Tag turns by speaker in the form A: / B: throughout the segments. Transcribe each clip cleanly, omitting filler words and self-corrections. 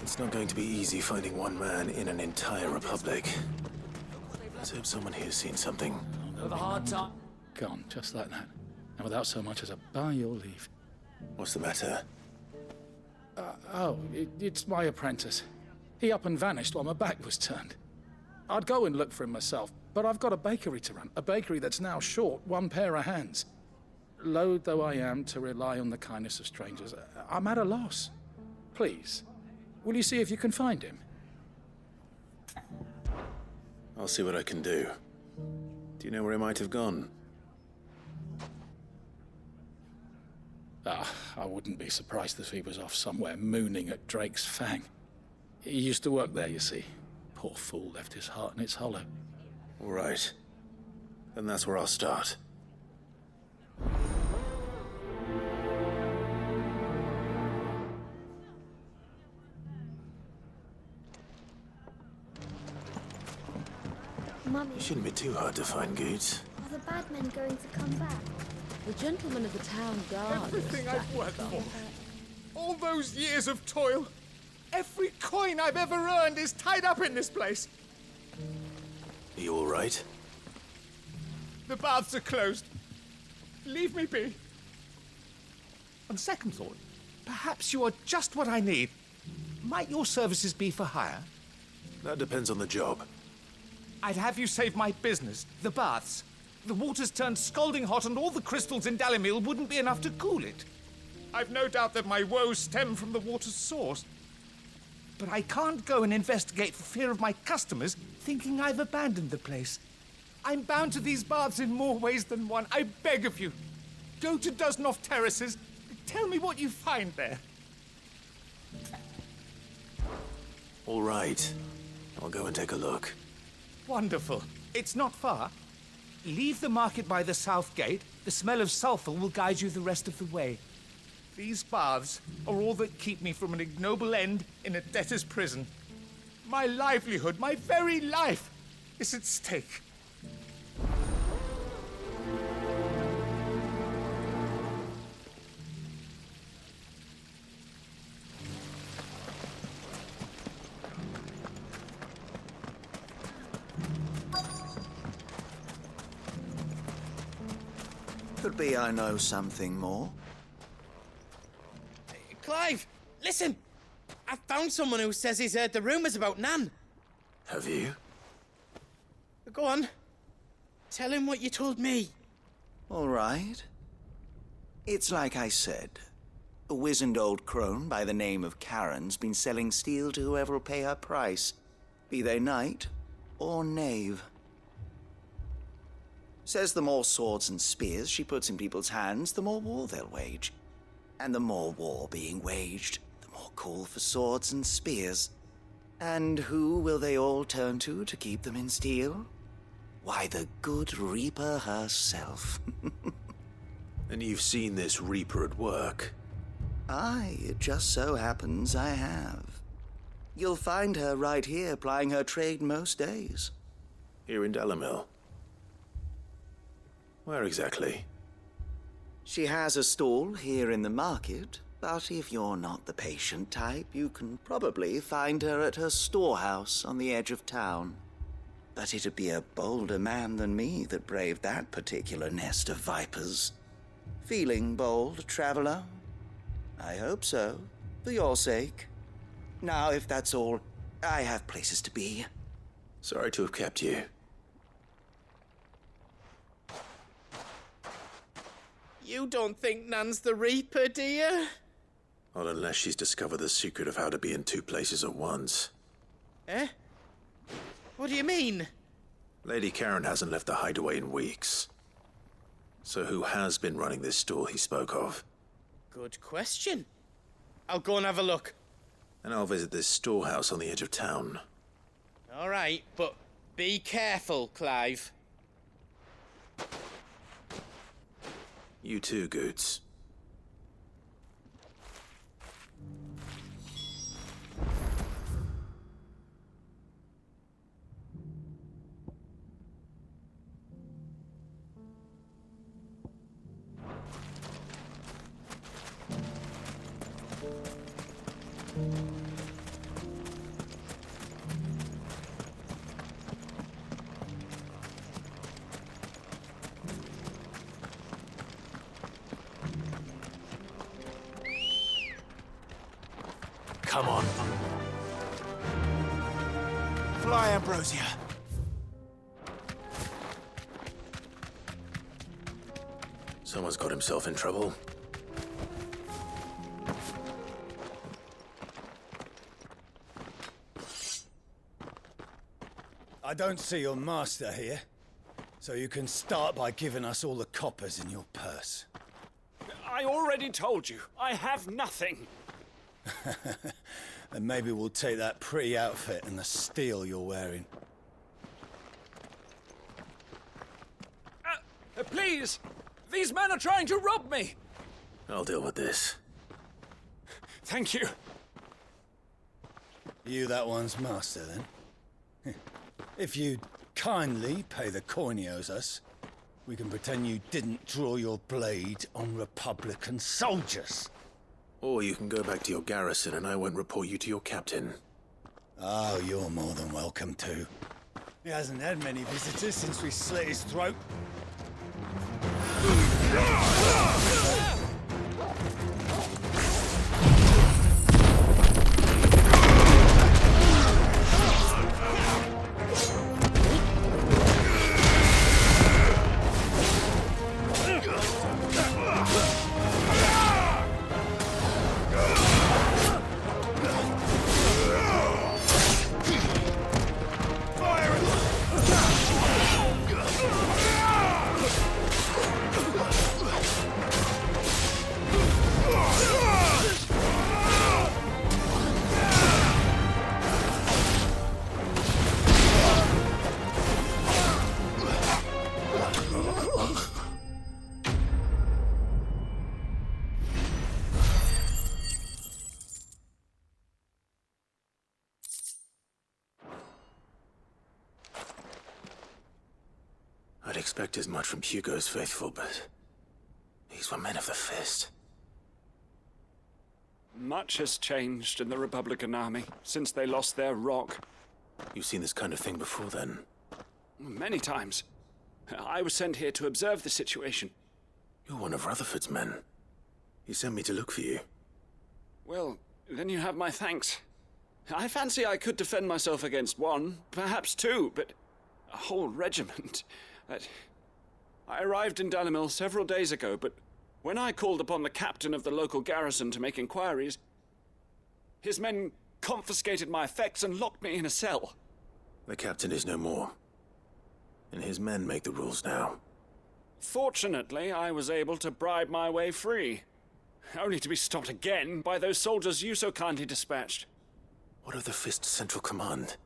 A: It's not going to be easy finding one man in an entire republic. Let's hope someone here's seen something.
B: With a hard time.
C: Gone, just like that. And without so much as a by your leave.
A: What's the matter?
C: It's my apprentice. He up and vanished while my back was turned. I'd go and look for him myself, but I've got a bakery to run. A bakery that's now short one pair of hands. Loath though I am to rely on the kindness of strangers, I'm at a loss. Please, will you see if you can find him?
A: I'll see what I can do. Do you know where he might have gone?
C: I wouldn't be surprised if he was off somewhere mooning at Drake's Fang. He used to work there, you see. Poor fool left his heart in its hollow.
A: All right. Then that's where I'll start.
D: Mummy,
A: It shouldn't be too hard to find goods.
D: are the bad men going to come back?
E: The gentleman of the town guard.
B: Everything I've worked for. All those years of toil. Every coin I've ever earned is tied up in this place.
A: Are you all right?
B: The baths are closed. Leave me be. On second thought, perhaps you are just what I need. Might your services be for hire?
A: That depends on the job.
B: I'd have you save my business, the baths. The water's turned scalding hot and all the crystals in Dalimil wouldn't be enough to cool it. I've no doubt that my woes stem from the water's source. But I can't go and investigate for fear of my customers thinking I've abandoned the place. I'm bound to these baths in more ways than one. I beg of you. Go to Dusnoff Terraces. Tell me what you find there.
A: All right. I'll go and take a look.
B: Wonderful. It's not far. Leave the market by the south gate. The smell of sulfur will guide you the rest of the way. These baths are all that keep me from an ignoble end in a debtor's prison. My livelihood, my very life, is at stake.
F: Could be I know something more.
G: Clive, listen! I found someone who says he's heard the rumours about Nan.
A: Have you?
G: Go on. Tell him what you told me.
F: All right. It's like I said. A wizened old crone by the name of Karen's been selling steel to whoever'll pay her price, be they knight or knave. Says the more swords and spears she puts in people's hands, the more war they'll wage. And the more war being waged, the more call for swords and spears. And who will they all turn to keep them in steel? Why, the good Reaper herself.
A: And you've seen this Reaper at work?
F: Aye, it just so happens I have. You'll find her right here plying her trade most days.
A: Here in Dalimil? Where exactly?
F: She has a stall here in the market, but if you're not the patient type, you can probably find her at her storehouse on the edge of town. But it'd be a bolder man than me that braved that particular nest of vipers. Feeling bold, traveler? I hope so, for your sake. Now, if that's all, I have places to be.
A: Sorry to have kept you.
G: You don't think Nan's the Reaper, do you?
A: Not unless she's discovered the secret of how to be in two places at once.
G: Eh? What do you mean?
A: Lady Karen hasn't left the hideaway in weeks. So who has been running this stall he spoke of?
G: Good question. I'll go and have a look.
A: And I'll visit this storehouse on the edge of town.
G: All right, but be careful, Clive.
A: You too, Goots. Come on.
H: Fly, Ambrosia.
A: Someone's got himself in trouble.
I: I don't see your master here, so you can start by giving us all the coppers in your purse.
J: I already told you, I have nothing.
I: And maybe we'll take that pretty outfit and the steel you're wearing.
J: Please! These men are trying to rob me!
A: I'll deal with this.
J: Thank you.
I: You that one's master, then? If you'd kindly pay the coin he owes us, we can pretend you didn't draw your blade on Republican soldiers.
A: Or you can go back to your garrison and I won't report you to your captain.
I: Oh, you're more than welcome to. He hasn't had many visitors since we slit his throat.
A: I'd expect as much from Hugo's faithful, but these were men of the fist.
J: Much has changed in the Republican army since they lost their rock.
A: You've seen this kind of thing before, then?
J: Many times. I was sent here to observe the situation.
A: You're one of Rutherford's men. He sent me to look for you.
J: Well, then you have my thanks. I fancy I could defend myself against one, perhaps two, but a whole regiment. I arrived in Dalimil several days ago, but when I called upon the captain of the local garrison to make inquiries, his men confiscated my effects and locked me in a cell.
A: The captain is no more, and his men make the rules now.
J: Fortunately, I was able to bribe my way free, only to be stopped again by those soldiers you so kindly dispatched.
A: What of the Fist's central command?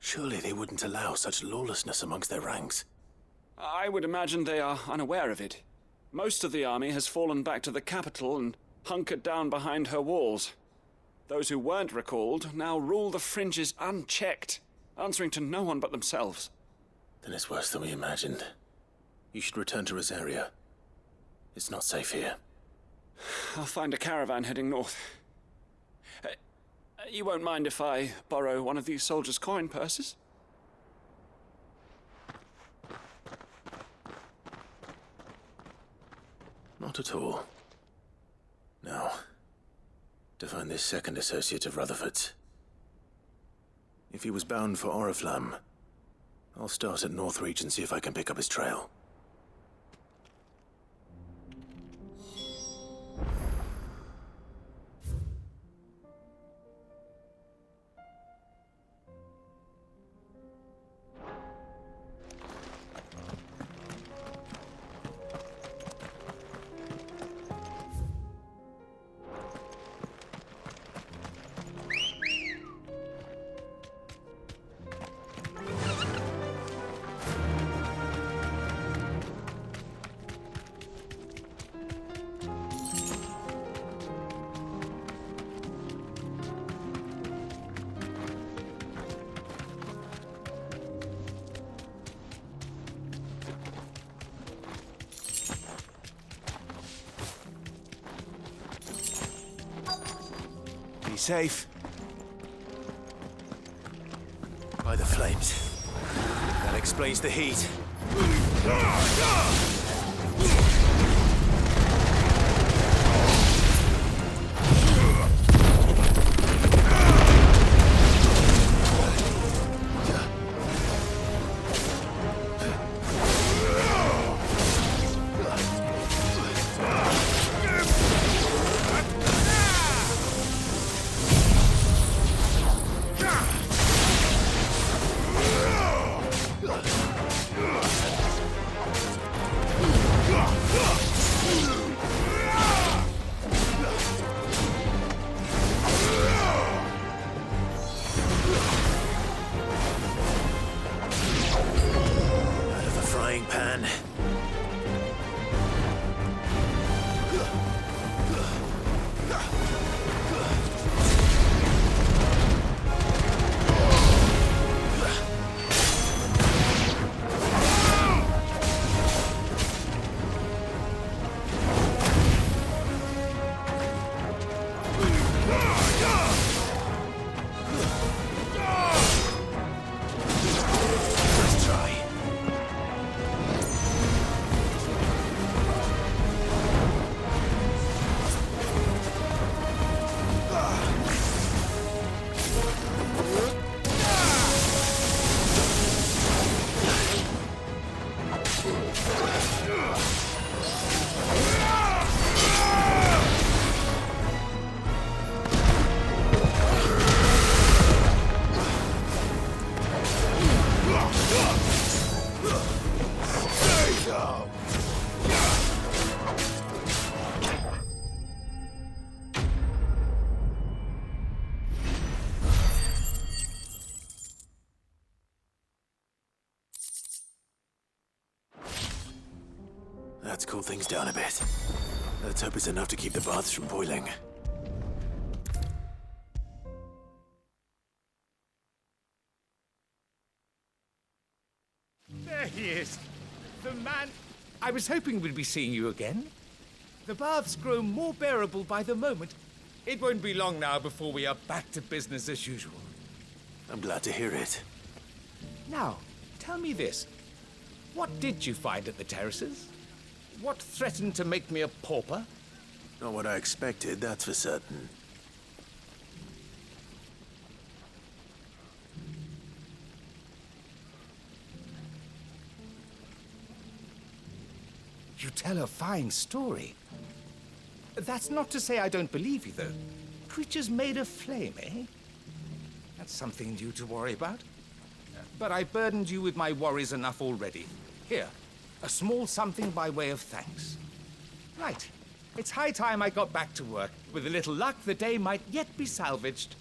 A: Surely they wouldn't allow such lawlessness amongst their ranks.
J: I would imagine they are unaware of it. Most of the army has fallen back to the capital and hunkered down behind her walls. Those who weren't recalled now rule the fringes unchecked, answering to no one but themselves.
A: Then it's worse than we imagined. You should return to Rosaria. It's not safe here.
J: I'll find a caravan heading north. You won't mind if I borrow one of these soldiers' coin purses?
A: Not at all. Now, to find this second associate of Rutherford's. If he was bound for Oriflamme, I'll start at Northreach and see if I can pick up his trail.
H: Safe.
A: By the flames. That explains the heat. That's cooled things down a bit. Let's hope it's enough to keep the baths from boiling.
B: There he is. The man... I was hoping we'd be seeing you again. The baths grow more bearable by the moment. It won't be long now before we are back to business as usual.
A: I'm glad to hear it.
B: Now, tell me this. What did you find at the terraces? What threatened to make me a pauper?
A: Not what I expected, that's for certain.
B: You tell a fine story. That's not to say I don't believe you, though. Creatures made of flame, eh? That's something new to worry about. But I burdened you with my worries enough already. Here, a small something by way of thanks. Right. It's high time I got back to work. With a little luck, the day might yet be salvaged.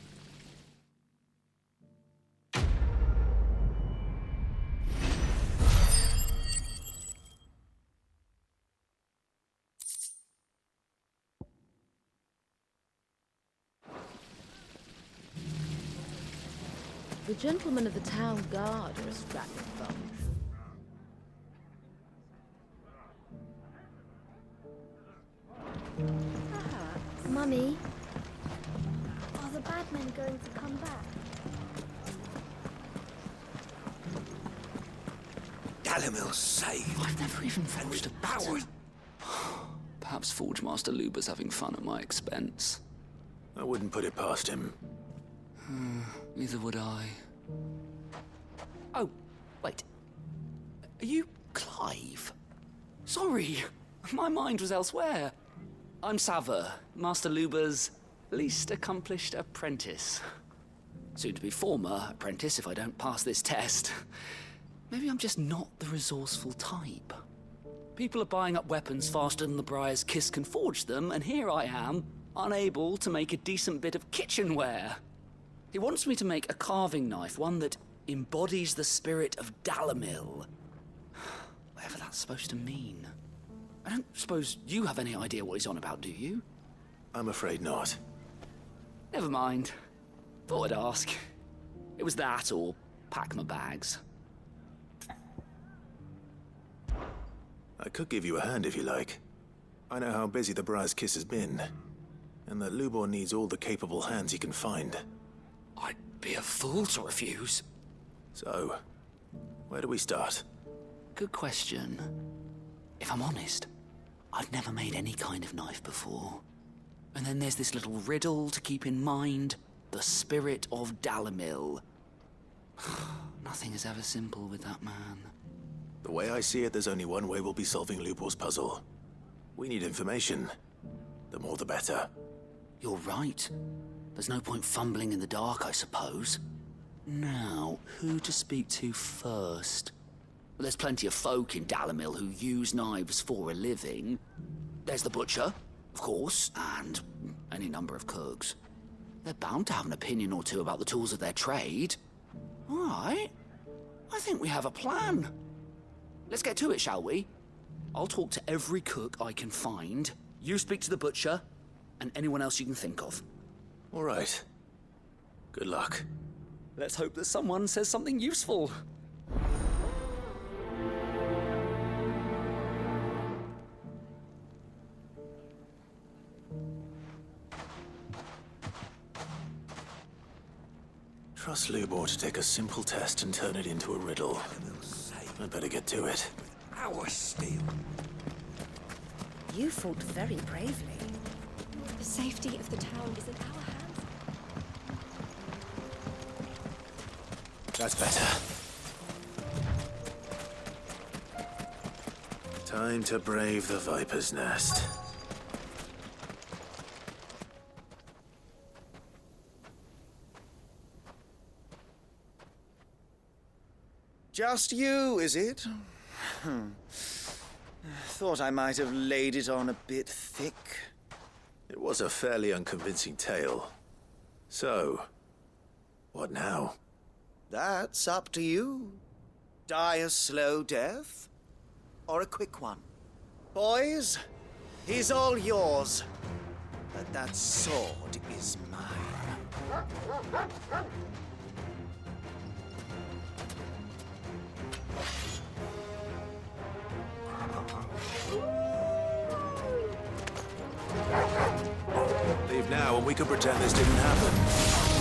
E: The gentlemen of the town guard are a strapping bunch.
D: Mummy, are the bad men going to come back?
K: Dalimil's saved.
J: I've never even forged a battle. Perhaps Forge Master Luber's having fun at my expense.
A: I wouldn't put it past him.
J: Neither would I.
L: Oh, wait. Are you Clive?
J: Sorry, my mind was elsewhere. I'm Tharmr, Master Luber's least accomplished apprentice. Soon to be former apprentice if I don't pass this test. Maybe I'm just not the resourceful type. People are buying up weapons faster than the Briar's Kiss can forge them, and here I am, unable to make a decent bit of kitchenware. He wants me to make a carving knife, one that embodies the spirit of Dalimil. Whatever that's supposed to mean. I don't suppose you have any idea what he's on about, do you?
A: I'm afraid not.
J: Never mind. Thought I'd ask. It was that or pack my bags.
A: I could give you a hand if you like. I know how busy the Briar's Kiss has been, and that Lubor needs all the capable hands he can find.
J: I'd be a fool to refuse.
A: So, where do we start?
J: Good question. If I'm honest, I've never made any kind of knife before. And then there's this little riddle to keep in mind. The spirit of Dalimil. Nothing is ever simple with that man.
A: The way I see it, there's only one way we'll be solving Lubor's puzzle. We need information. The more the better.
J: You're right. There's no point fumbling in the dark, I suppose. Now, who to speak to first? Well, there's plenty of folk in Dalimil who use knives for a living. There's the butcher, of course, and any number of cooks. They're bound to have an opinion or two about the tools of their trade. All right. I think we have a plan. Let's get to it, shall we? I'll talk to every cook I can find. You speak to the butcher, and anyone else you can think of.
A: All right. Good luck.
J: Let's hope that someone says something useful.
A: Trust Lubor to take a simple test and turn it into a riddle. I'd better get to it.
K: Our steel.
M: You fought very bravely.
N: The safety of the town is in our hands.
A: That's better. Time to brave the Viper's Nest.
F: Just you, is it? Thought I might have laid it on a bit thick.
A: It was a fairly unconvincing tale. So, what now?
F: That's up to you. Die a slow death, or a quick one. Boys, he's all yours. But that sword is mine.
A: Leave now and we can pretend this didn't happen.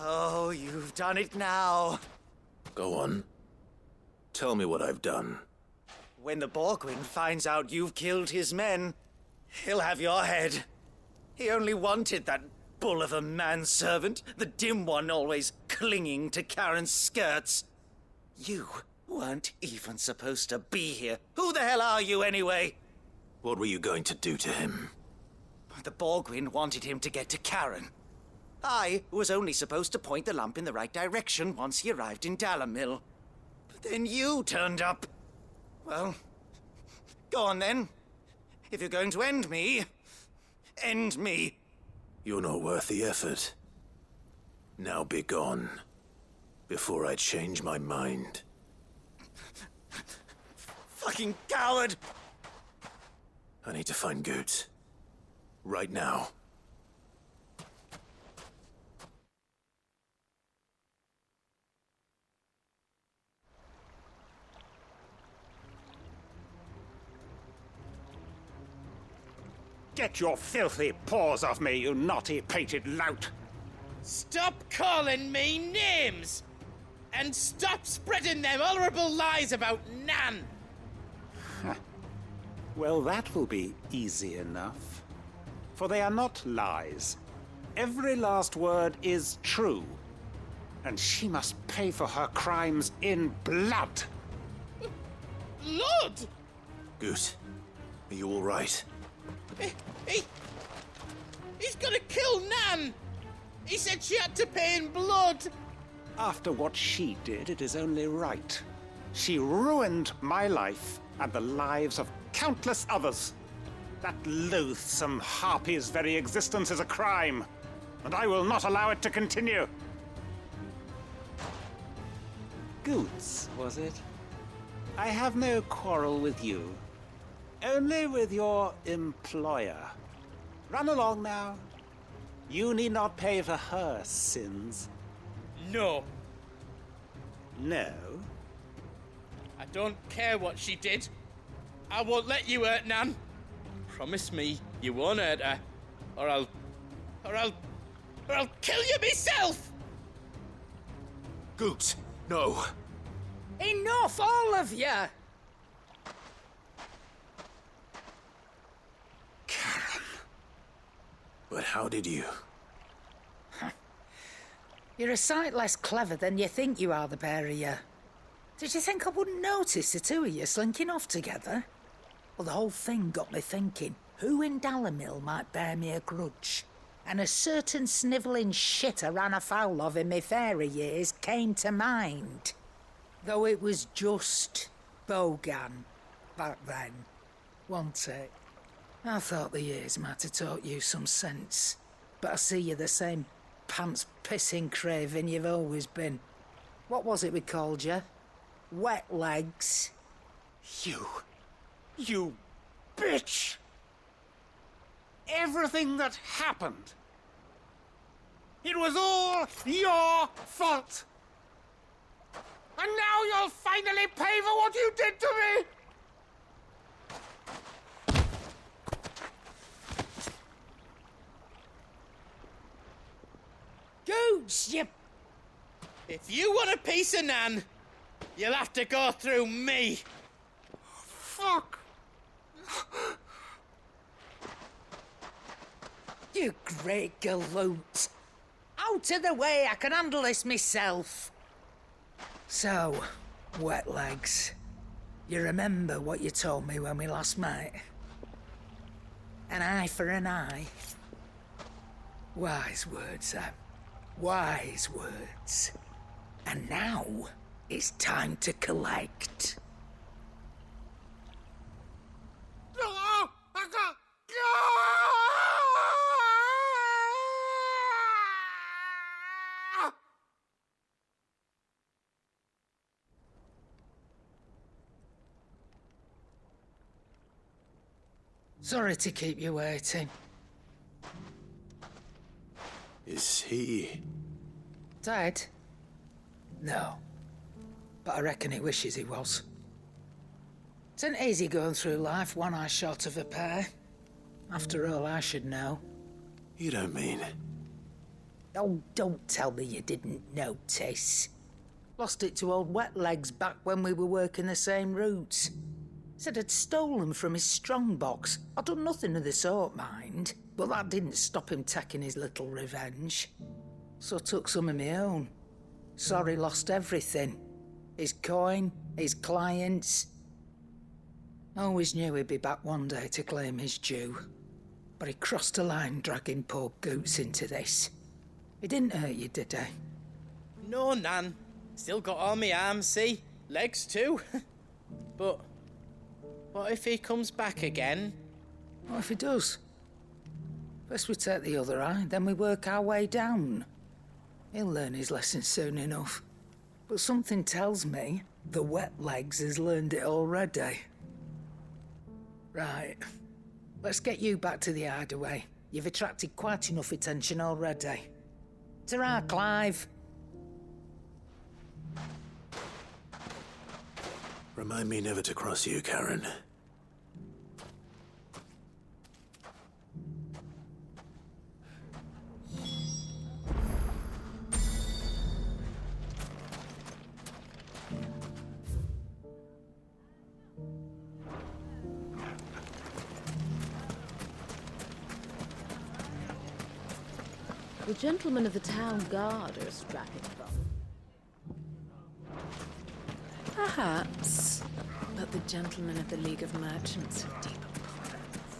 F: Oh, you've done it now.
A: Go on. Tell me what I've done.
F: When the Borgwyn finds out you've killed his men, he'll have your head. He only wanted that bull of a manservant, the dim one always clinging to Karen's skirts. You weren't even supposed to be here. Who the hell are you anyway?
A: What were you going to do to him?
F: The Borgwyn wanted him to get to Karen. I was only supposed to point the lamp in the right direction once he arrived in Dalamil. But then you turned up. Well, go on then. If you're going to end me, end me.
A: You're not worth the effort. Now be gone, before I change my mind.
F: Fucking coward!
A: I need to find Goots. Right now.
M: Get your filthy paws off me, you naughty-pated lout!
G: Stop calling me names! And stop spreading them horrible lies about Nan!
M: Well, that will be easy enough. For they are not lies. Every last word is true. And she must pay for her crimes in blood.
G: Blood?
A: Goot, are you all right?
G: He's gonna kill Nan! He said she had to pay in blood!
M: After what she did, it is only right. She ruined my life and the lives of countless others. That loathsome harpy's very existence is a crime, and I will not allow it to continue. Goots, was it? I have no quarrel with you. Only with your employer. Run along now. You need not pay for her sins.
G: No.
M: No?
G: I don't care what she did. I won't let you hurt Nan. Promise me you won't hurt her, or I'll kill you myself!
A: Goots, no.
O: Enough, all of you!
A: But how did you?
O: You're a sight less clever than you think you are, the pair of you. Did you think I wouldn't notice the two of you slinking off together? Well, the whole thing got me thinking, who in Dalamil might bear me a grudge? and a certain snivelling shit I ran afoul of in my fairy years came to mind. Though it was just Bogan back then, wasn't it? I thought the years might have taught you some sense, but I see you're the same pants-pissing craven you've always been. What was it we called you? Wet legs?
M: You bitch! Everything that happened, it was all your fault! And now you'll finally pay for what you did to me!
O: Gooch, you...
G: If you want a piece of Nan, you'll have to go through me.
M: Fuck!
O: You great galoot. Out of the way, I can handle this myself. So, wet legs, you remember what you told me when we last met? An eye for an eye. Wise words, Sam. Wise words. And now, it's time to collect. Sorry to keep you waiting.
A: Is he...
O: Dead? No. But I reckon he wishes he was. It ain't easy going through life one eye short of a pair. After all, I should know.
A: You don't mean...
O: Oh, don't tell me you didn't notice. Lost it to old Wet Legs back when we were working the same routes. Said I'd stolen from his strongbox. I'd done nothing of the sort, mind. But that didn't stop him taking his little revenge. So I took some of my own. Sorry, lost everything. His coin, his clients. Always knew he'd be back one day to claim his due. But he crossed a line dragging poor Goots into this. He didn't hurt you, did he?
G: No, Nan. Still got all my arms, see? Legs too. But what if he comes back again?
O: What if he does? First we take the other eye, then we work our way down. He'll learn his lesson soon enough. But something tells me the Wet Legs has learned it already. Right. Let's get you back to the hideaway. You've attracted quite enough attention already. Ta-ra, Clive.
A: Remind me never to cross you, Karen.
E: The gentlemen of the town guard are a strapping bunch.
N: Perhaps. But the gentlemen of the League of Merchants have deeper pockets.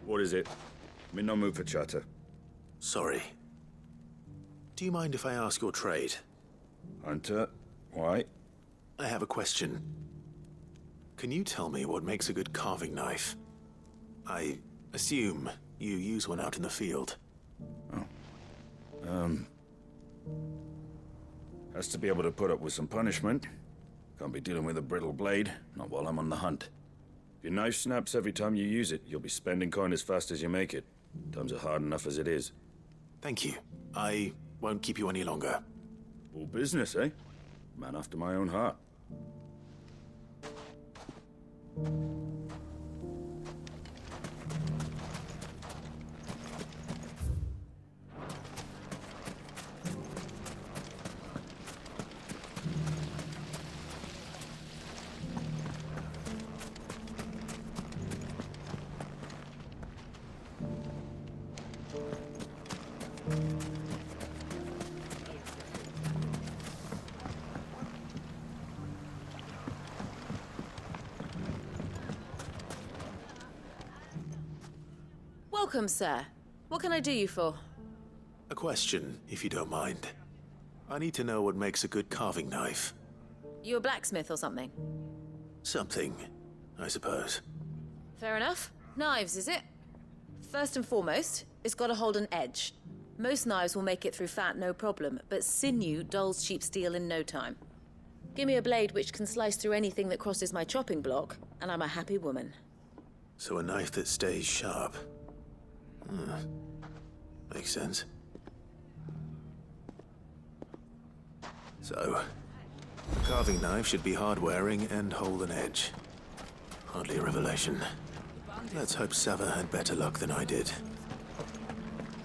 P: What is it? I'm in no mood for chatter.
A: Sorry. Do you mind if I ask your trade?
P: Hunter, why?
A: I have a question. Can you tell me what makes a good carving knife? I assume you use one out in the field.
P: Has to be able to put up with some punishment. Can't be dealing with a brittle blade, not while I'm on the hunt. If your knife snaps every time you use it, you'll be spending coin as fast as you make it. Times are hard enough as it is.
A: Thank you. I won't keep you any longer.
P: All business, eh? Man after my own heart.
E: Welcome, sir. What can I do you for?
A: A question, if you don't mind. I need to know what makes a good carving knife.
E: You a blacksmith or something?
A: Something, I suppose.
E: Fair enough. Knives, is it? First and foremost, it's got to hold an edge. Most knives will make it through fat, no problem, but sinew dulls cheap steel in no time. Give me a blade which can slice through anything that crosses my chopping block, and I'm a happy woman.
A: So a knife that stays sharp. Makes sense. So, a carving knife should be hard-wearing and hold an edge. Hardly a revelation. Let's hope Sava had better luck than I did.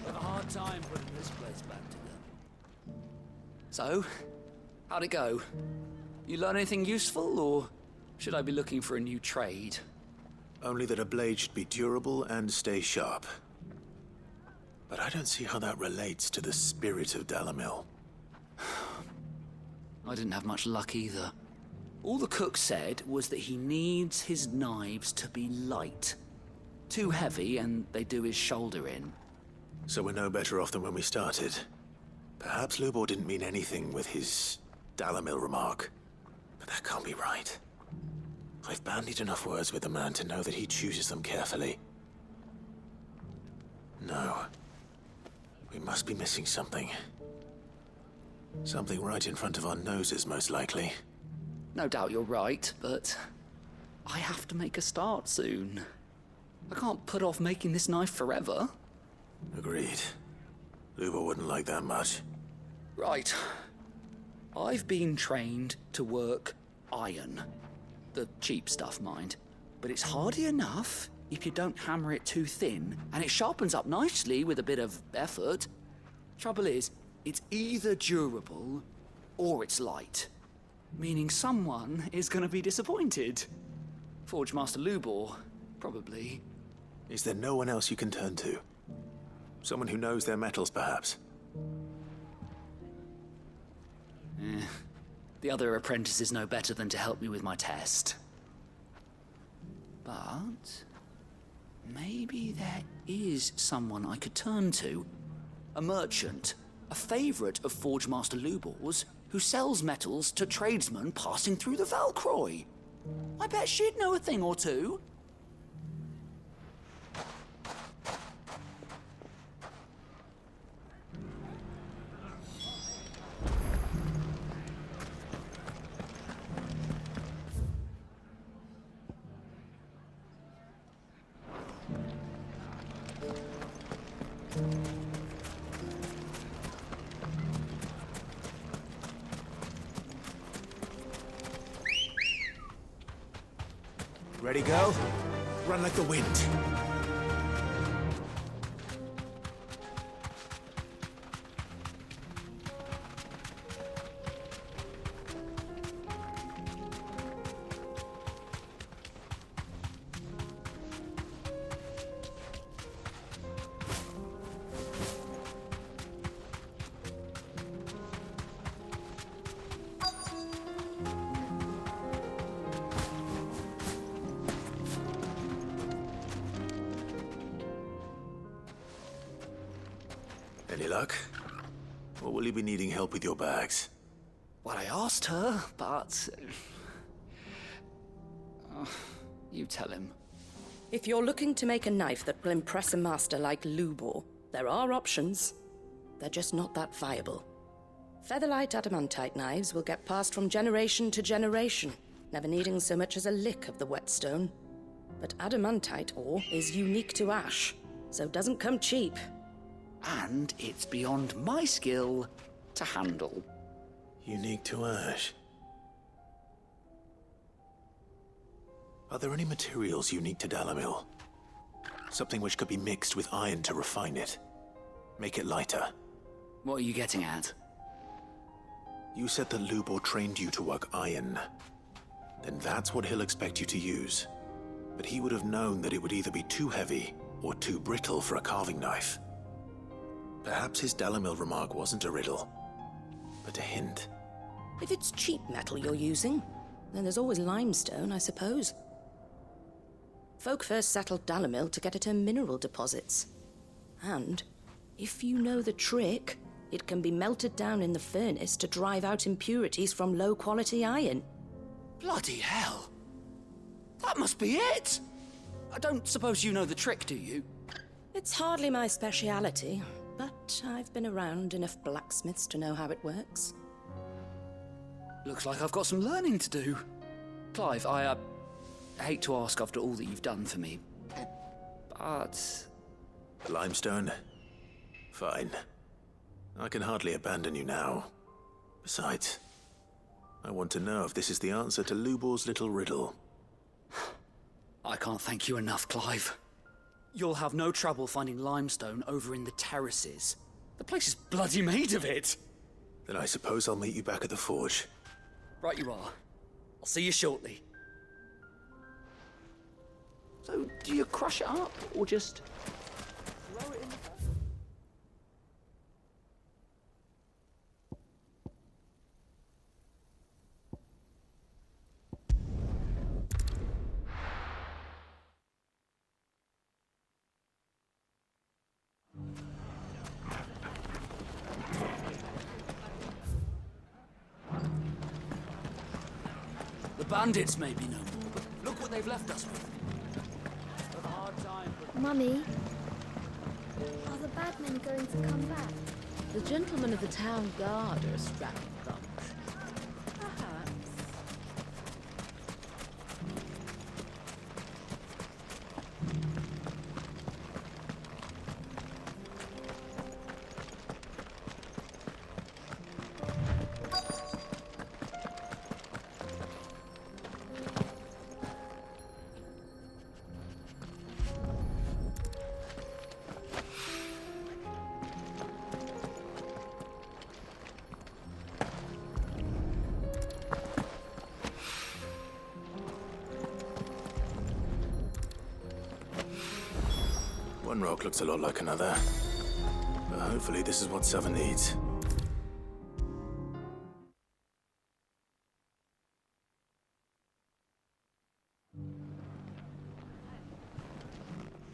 L: Have a hard time putting this place back together. So, how'd it go? You learn anything useful, or should I be looking for a new trade?
A: Only that a blade should be durable and stay sharp. But I don't see how that relates to the spirit of Dalimil.
L: I didn't have much luck either. All the cook said was that he needs his knives to be light. Too heavy and they do his shoulder in.
A: So we're no better off than when we started. Perhaps Lubor didn't mean anything with his Dalimil remark. But that can't be right. I've bandied enough words with the man to know that he chooses them carefully. No. We must be missing something. Something right in front of our noses, most likely.
L: No doubt you're right, but I have to make a start soon. I can't put off making this knife forever.
A: Agreed. Lubor wouldn't like that much.
L: Right. I've been trained to work iron. The cheap stuff, mind. But it's hardy enough if you don't hammer it too thin, and it sharpens up nicely with a bit of effort. Trouble is, it's either durable or it's light. Meaning someone is gonna be disappointed. Forge Master Lubor, probably.
A: Is there no one else you can turn to? Someone who knows their metals, perhaps?
L: The other apprentices know better than to help me with my test. But maybe there is someone I could turn to. A merchant, a favorite of Forge Master Lubor's, who sells metals to tradesmen passing through the Valcroy. I bet she'd know a thing or two.
A: Ready, go? Run like the wind. Any luck? Or will you be needing help with your bags?
L: Well, I asked her, but... you tell him.
Q: If you're looking to make a knife that will impress a master like Lubor, there are options. They're just not that viable. Featherlight adamantite knives will get passed from generation to generation, never needing so much as a lick of the whetstone. But adamantite ore is unique to ash, so doesn't come cheap.
L: And it's beyond my skill to handle.
A: Unique to ash. Are there any materials unique to Dalimil? Something which could be mixed with iron to refine it. Make it lighter.
L: What are you getting at?
A: You said that Lubor trained you to work iron. Then that's what he'll expect you to use. But he would have known that it would either be too heavy or too brittle for a carving knife. Perhaps his Dalimil remark wasn't a riddle, but a hint.
Q: If it's cheap metal you're using, then there's always limestone, I suppose. Folk first settled Dalimil to get at her mineral deposits. And if you know the trick, it can be melted down in the furnace to drive out impurities from low-quality iron.
L: Bloody hell! That must be it! I don't suppose you know the trick, do you?
Q: It's hardly my speciality, but I've been around enough blacksmiths to know how it works.
L: Looks like I've got some learning to do. Clive, I hate to ask after all that you've done for me, but...
A: Limestone? Fine. I can hardly abandon you now. Besides, I want to know if this is the answer to Lubor's little riddle.
L: I can't thank you enough, Clive. You'll have no trouble finding limestone over in the terraces. The place is bloody made of it.
A: Then I suppose I'll meet you back at the forge.
L: Right you are. I'll see you shortly. So, do you crush it up, or just throw it in the fire? The bandits may be no more, but look what they've left us with. A hard time.
D: Mummy, are the bad men going to come back?
E: The gentlemen of the town guard are a strapping bunch. Perhaps.
A: One rock looks a lot like another. But hopefully this is what Seven needs.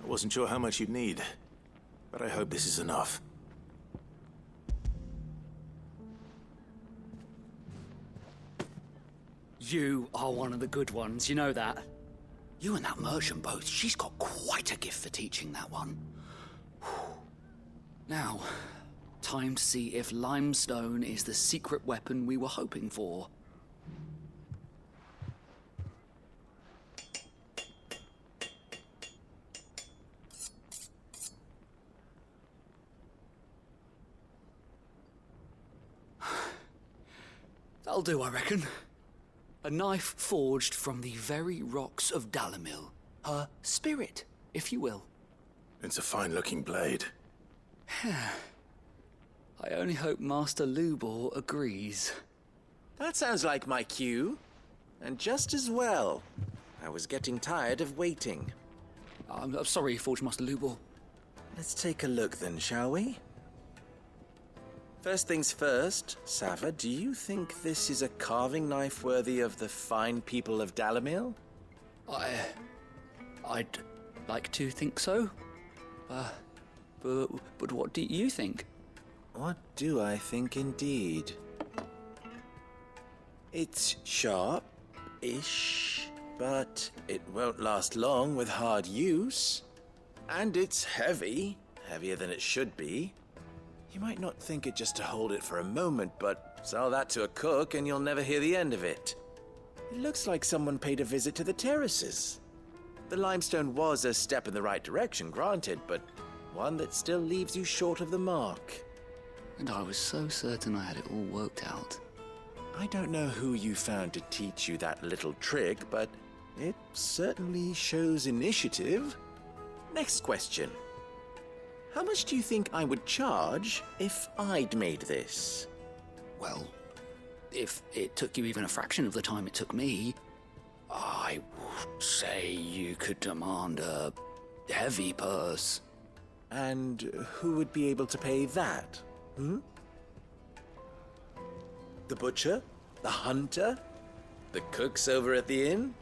A: I wasn't sure how much you'd need, but I hope this is enough.
L: You are one of the good ones, you know that. You and that merchant both, she's got quite a gift for teaching that one. Now, time to see if limestone is the secret weapon we were hoping for. That'll do, I reckon. A knife forged from the very rocks of Dalimil. Her spirit, if you will.
A: It's a fine-looking blade.
L: I only hope Master Lubor agrees.
F: That sounds like my cue. And just as well. I was getting tired of waiting.
L: I'm sorry, Forge Master Lubor.
F: Let's take a look then, shall we? First things first, Sava, do you think this is a carving knife worthy of the fine people of Dalimil?
L: I'd like to think so. But what do you think?
F: What do I think indeed? It's sharp-ish, but it won't last long with hard use. And it's heavy, heavier than it should be. You might not think it just to hold it for a moment, but sell that to a cook and you'll never hear the end of it. It looks like someone paid a visit to the terraces. The limestone was a step in the right direction, granted, but one that still leaves you short of the mark.
L: And I was so certain I had it all worked out.
F: I don't know who you found to teach you that little trick, but it certainly shows initiative. Next question. How much do you think I would charge if I'd made this?
L: Well, if it took you even a fraction of the time it took me, I would say you could demand a heavy purse.
F: And who would be able to pay that? The butcher? The hunter? The cooks over at the inn?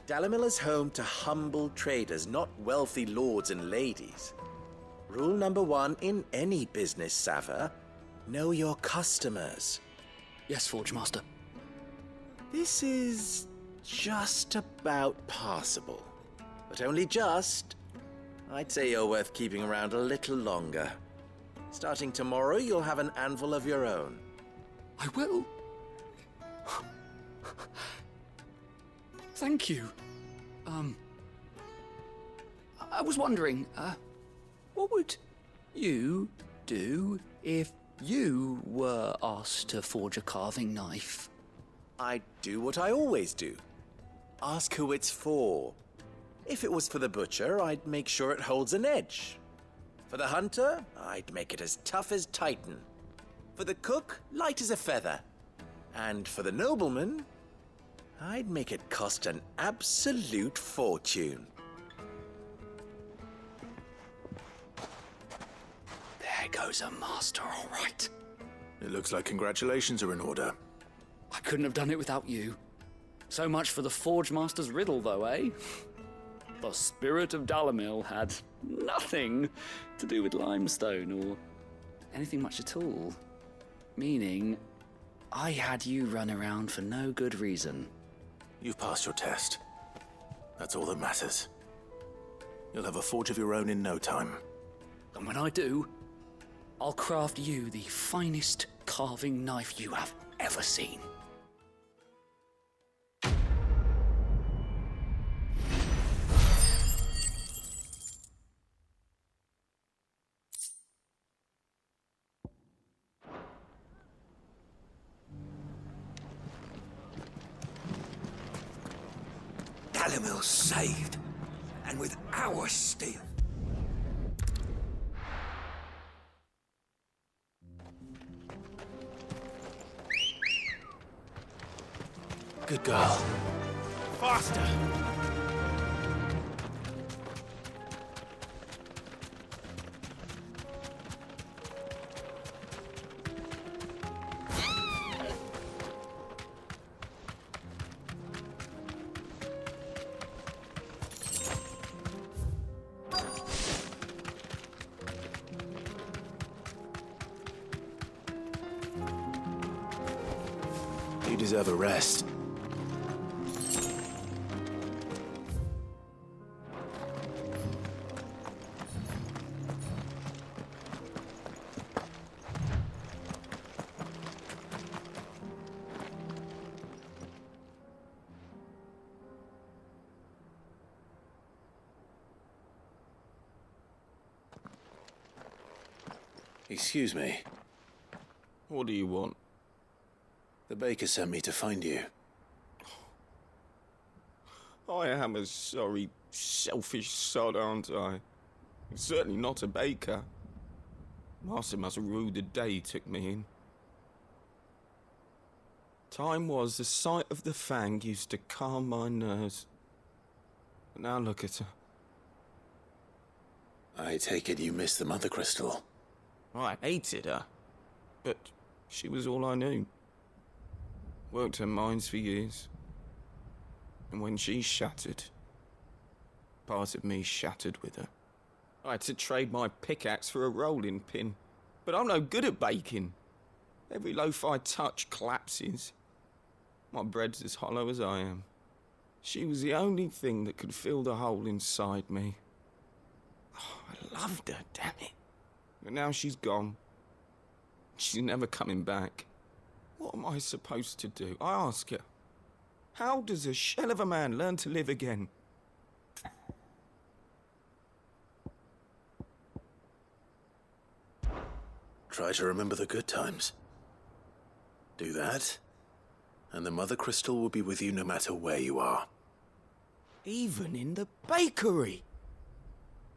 F: Dalimil is home to humble traders, not wealthy lords and ladies. Rule number 1 in any business, Sava. Know your customers.
L: Yes, Forge Master.
F: This is just about passable. But only just. I'd say you're worth keeping around a little longer. Starting tomorrow, you'll have an anvil of your own.
L: I will. Thank you. I was wondering, what would you do if you were asked to forge a carving knife?
F: I'd do what I always do. Ask who it's for. If it was for the butcher, I'd make sure it holds an edge. For the hunter, I'd make it as tough as Titan. For the cook, light as a feather. And for the nobleman, I'd make it cost an absolute fortune.
L: There goes a master, all right.
A: It looks like congratulations are in order.
L: I couldn't have done it without you. So much for the Forge Master's riddle, though, eh? The spirit of Dalimil had nothing to do with limestone or anything much at all. Meaning, I had you run around for no good reason.
A: You've passed your test. That's all that matters. You'll have a forge of your own in no time.
L: And when I do, I'll craft you the finest carving knife you have ever seen.
K: Dalimil saved, and with our steel.
A: Good girl.
H: Faster!
A: You deserve a rest. Excuse me.
B: What do you want?
A: The baker sent me to find you.
B: I am a sorry, selfish sod, aren't I? I'm certainly not a baker. Master must have ruled the day he took me in. Time was the sight of the fang used to calm my nerves. But now look at her.
A: I take it you missed the Mother Crystal.
B: I hated her, but she was all I knew. Worked her mines for years. And when she shattered, part of me shattered with her. I had to trade my pickaxe for a rolling pin, but I'm no good at baking. Every loaf I touch collapses. My bread's as hollow as I am. She was the only thing that could fill the hole inside me. Oh, I loved her, damn it. But now she's gone. She's never coming back. What am I supposed to do? I ask her. How does a shell of a man learn to live again?
A: Try to remember the good times. Do that, and the Mother Crystal will be with you no matter where you are.
B: Even in the bakery?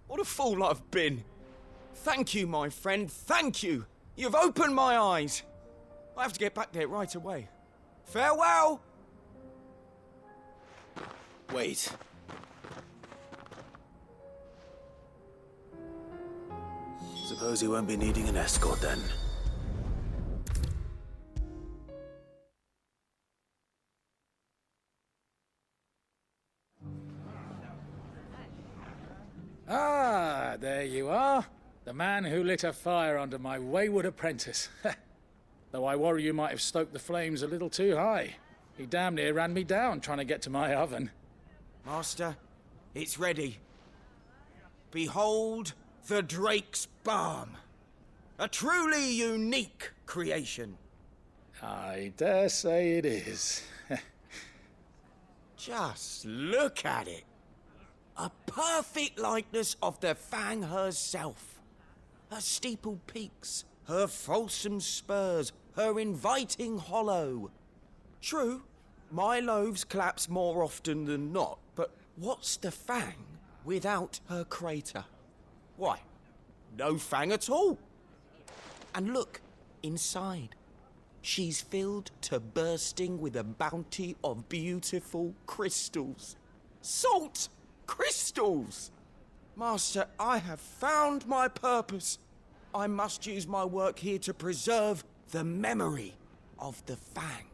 B: What a fool I've been. Thank you, my friend, thank you. You've opened my eyes. I have to get back there right away. Farewell!
A: Wait. Suppose you won't be needing an escort then.
C: Ah, there you are. The man who lit a fire under my wayward apprentice. Though I worry you might have stoked the flames a little too high. He damn near ran me down trying to get to my oven.
H: Master, it's ready. Behold the Drake's Balm. A truly unique creation.
C: I dare say it is.
H: Just look at it. A perfect likeness of the Fang herself. Her steepled peaks, her fulsome spurs, her inviting hollow. True, my loaves collapse more often than not, but what's the Fang without her crater? Why, no Fang at all. And look, inside. She's filled to bursting with a bounty of beautiful crystals. Salt crystals! Master, I have found my purpose. I must use my work here to preserve the memory of the Fang.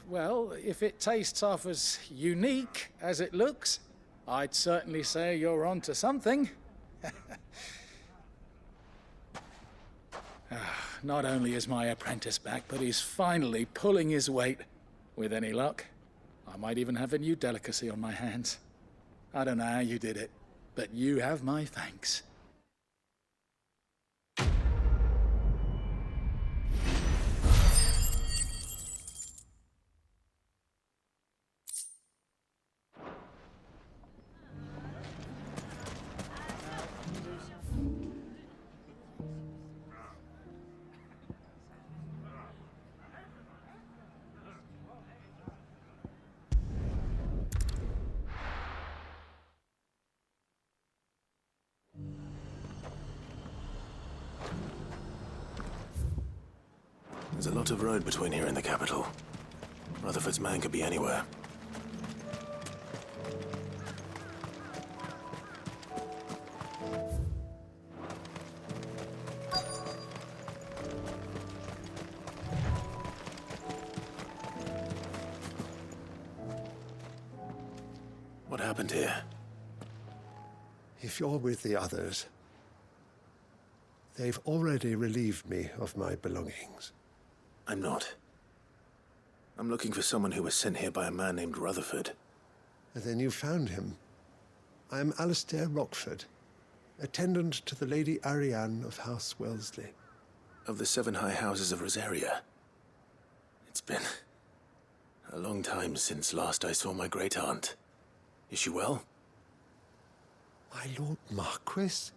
C: Well, if it tastes half as unique as it looks, I'd certainly say you're onto something. Not only is my apprentice back, but he's finally pulling his weight. With any luck, I might even have a new delicacy on my hands. I don't know how you did it, but you have my thanks.
A: There's a lot of road between here and the capital. Rutherford's man could be anywhere. What happened here?
R: If you're with the others, they've already relieved me of my belongings.
A: I'm not. I'm looking for someone who was sent here by a man named Rutherford.
R: And then you found him. I am Alistair Rockford, attendant to the Lady Ariane of House Wellesley.
A: Of the 7 high houses of Rosaria. It's been a long time since last I saw my great-aunt. Is she well?
R: My Lord Marquis?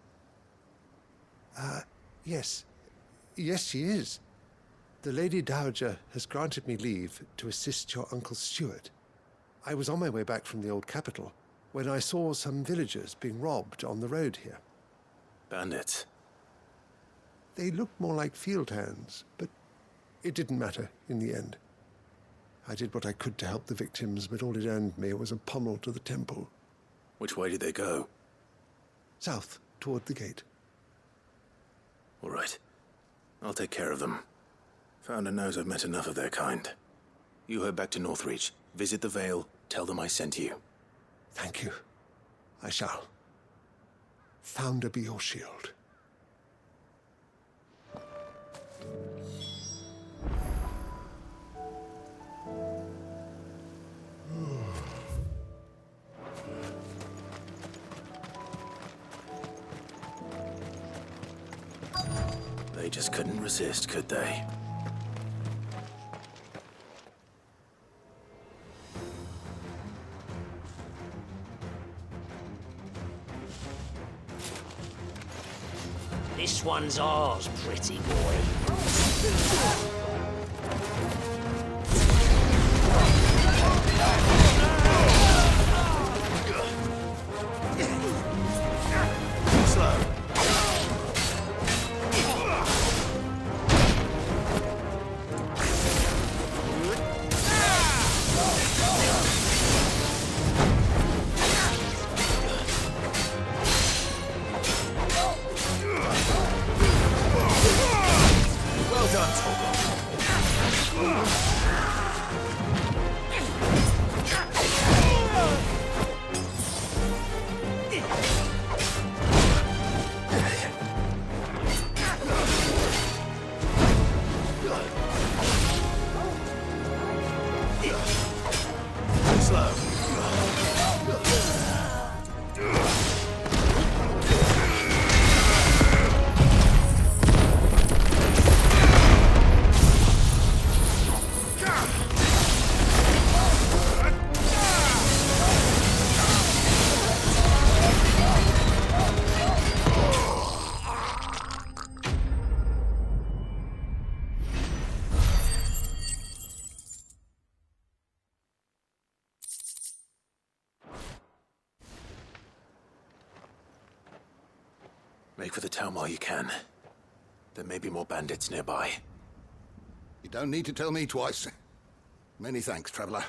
R: Yes. Yes, she is. The Lady Dowager has granted me leave to assist your Uncle Stuart. I was on my way back from the old capital when I saw some villagers being robbed on the road here.
A: Bandits?
R: They looked more like field hands, but it didn't matter in the end. I did what I could to help the victims, but all it earned me was a pommel to the temple.
A: Which way did they go?
R: South, toward the gate.
A: All right. I'll take care of them. Founder knows I've met enough of their kind. You head back to Northreach, visit the Vale, tell them I sent you.
R: Thank you. I shall. Founder be your shield.
A: They just couldn't resist, could they?
S: This one's ours, pretty boy.
A: Slow. Well done, Torgal. Break for the town while you can. There may be more bandits nearby.
T: You don't need to tell me twice. Many thanks, traveler.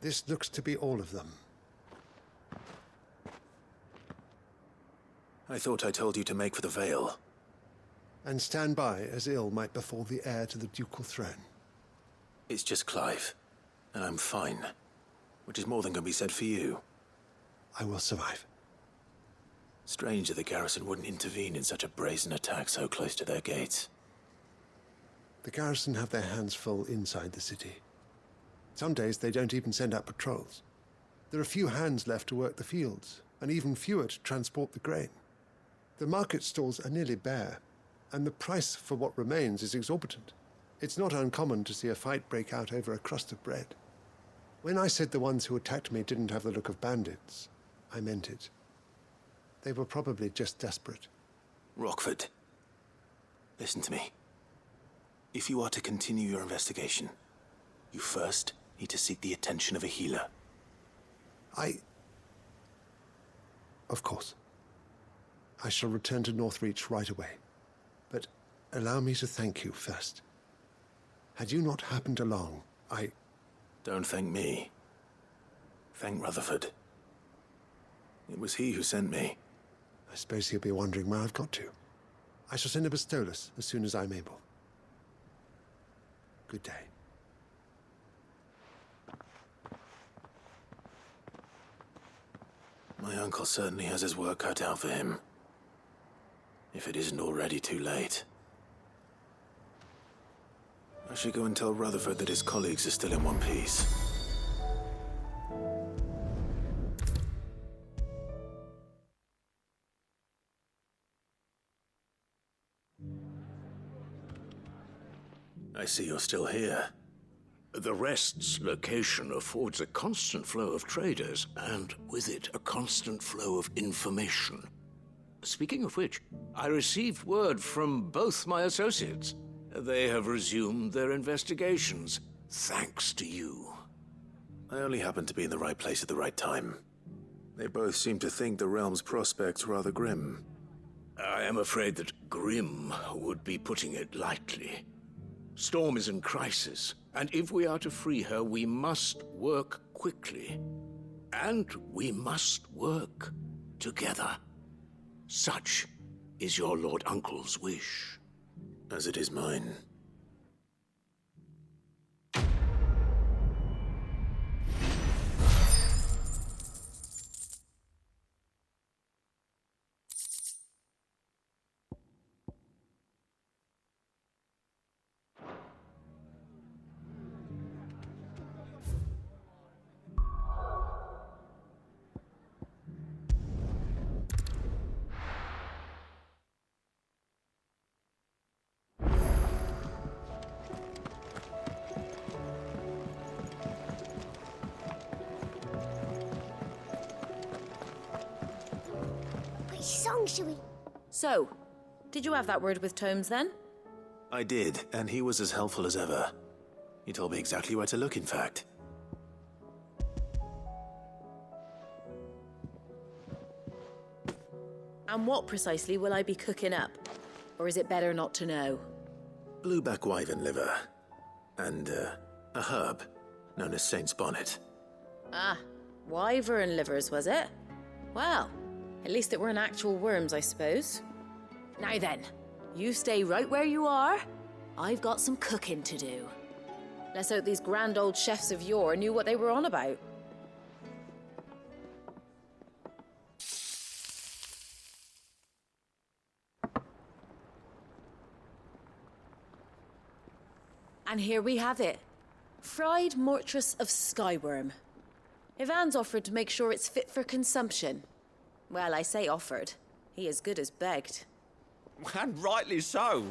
R: This looks to be all of them.
A: I thought I told you to make for the Vale.
R: And stand by as ill might befall the heir to the ducal throne.
A: It's just Clive, and I'm fine. Which is more than can be said for you.
R: I will survive.
A: Strange that the garrison wouldn't intervene in such a brazen attack so close to their gates.
R: The garrison have their hands full inside the city. Some days they don't even send out patrols. There are few hands left to work the fields, and even fewer to transport the grain. The market stalls are nearly bare, and the price for what remains is exorbitant. It's not uncommon to see a fight break out over a crust of bread. When I said the ones who attacked me didn't have the look of bandits, I meant it. They were probably just desperate.
A: Rockford, listen to me. If you are to continue your investigation, you first need to seek the attention of a healer.
R: Of course. I shall return to Northreach right away. But allow me to thank you first. Had you not happened along,
A: Don't thank me. Thank Rutherford. It was he who sent me.
R: I suppose he'll be wondering where I've got to. I shall send a Bastolus as soon as I'm able. Good day.
A: My uncle certainly has his work cut out for him. If it isn't already too late. I should go and tell Rutherford that his colleagues are still in one piece. I see you're still here.
K: The Rest's location affords a constant flow of traders, and with it, a constant flow of information. Speaking of which, I received word from both my associates. They have resumed their investigations, thanks to you.
A: I only happened to be in the right place at the right time. They both seem to think the realm's prospects rather grim.
K: I am afraid that grim would be putting it lightly. Storm is in crisis, and if we are to free her, we must work quickly. And we must work together. Such is your Lord Uncle's wish.
A: As it is mine.
D: Song should we?
E: So, did you have that word with Tomes then?
A: I did, and he was as helpful as ever. He told me exactly where to look, in fact.
E: And what precisely will I be cooking up? Or is it better not to know?
A: Blueback wyvern liver. And, a herb known as Saint's Bonnet.
E: Ah, wyvern livers, was it? Well, at least it weren't actual worms, I suppose. Now then, you stay right where you are. I've got some cooking to do. Let's hope these grand old chefs of yore knew what they were on about. And here we have it. Fried mortress of skyworm. Ivan's offered to make sure it's fit for consumption. Well, I say offered. He as good as begged.
U: And rightly so.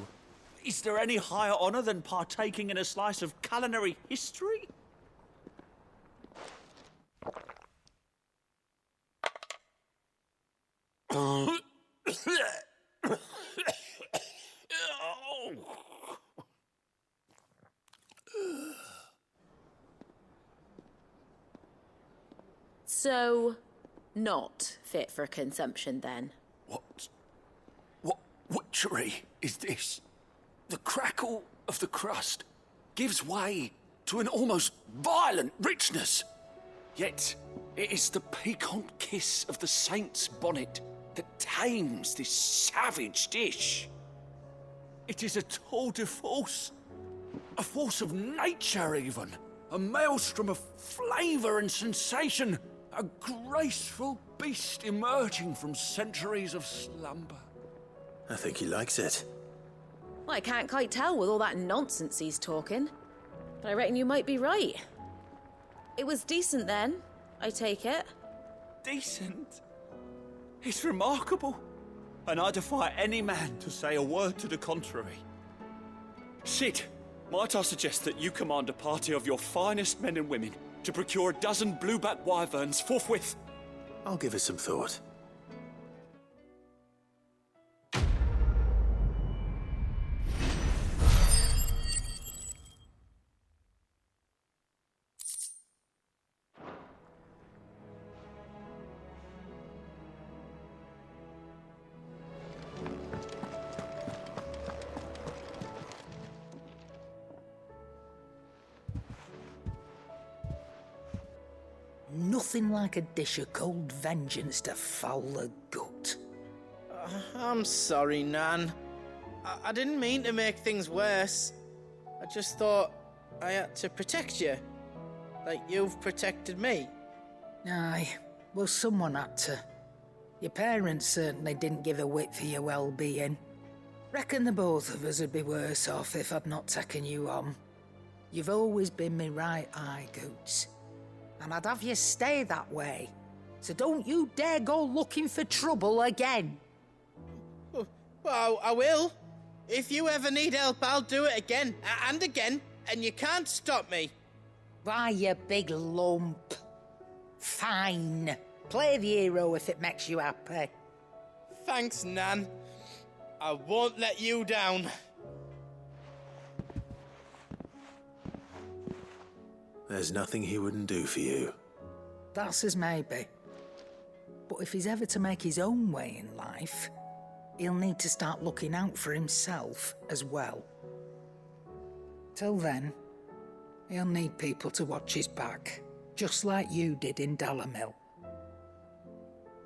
U: Is there any higher honor than partaking in a slice of culinary history?
E: So, Not fit for consumption, then.
K: What witchery is this? The crackle of the crust gives way to an almost violent richness. Yet it is the piquant kiss of the saint's bonnet that tames this savage dish. It is a tour de force, a force of nature even, a maelstrom of flavour and sensation, a graceful beast emerging from centuries of slumber.
A: I think he likes it.
E: Well, I can't quite tell with all that nonsense he's talking, but I reckon you might be right. It was decent then, I take it.
U: Decent? It's remarkable, and I defy any man to say a word to the contrary. Cid, might I suggest that you command a party of your finest men and women to procure a dozen blueback wyverns forthwith?
A: I'll give it some thought.
O: Nothing like a dish of cold vengeance to foul the gut.
G: I'm sorry, Nan. I didn't mean to make things worse. I just thought I had to protect you. Like you've protected me.
O: Aye, well, someone had to. Your parents certainly didn't give a whit for your well-being. Reckon the both of us would be worse off if I'd not taken you on. You've always been me right eye, Goots. And I'd have you stay that way. So don't you dare go looking for trouble again.
G: Well, I will. If you ever need help, I'll do it again and again, and you can't stop me.
O: Why, you big lump. Fine. Play the hero if it makes you happy.
G: Thanks, Nan. I won't let you down.
A: There's nothing he wouldn't do for you.
O: That's as maybe. But if he's ever to make his own way in life, he'll need to start looking out for himself as well. Till then, he'll need people to watch his back, just like you did in Dalamil.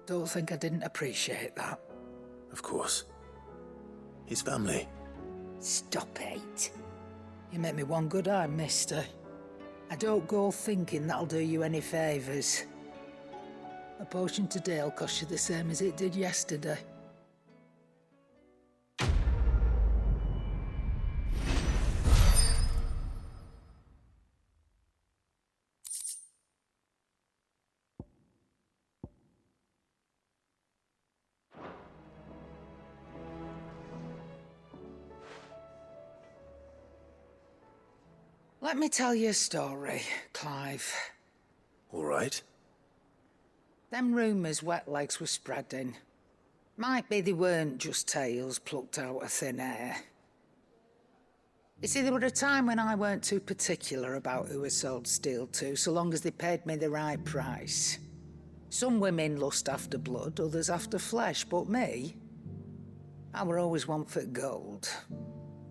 O: Don't think I didn't appreciate that.
A: Of course. His family.
O: Stop it. You make me one good eye, mister. I don't go thinking that'll do you any favours. A potion today'll cost you the same as it did yesterday. Let me tell you a story, Clive.
A: All right.
O: Them rumours wet legs were spreading. Might be they weren't just tales plucked out of thin air. You see, there were a time when I weren't too particular about who I sold steel to, so long as they paid me the right price. Some women lust after blood, others after flesh, but me, I were always one for gold.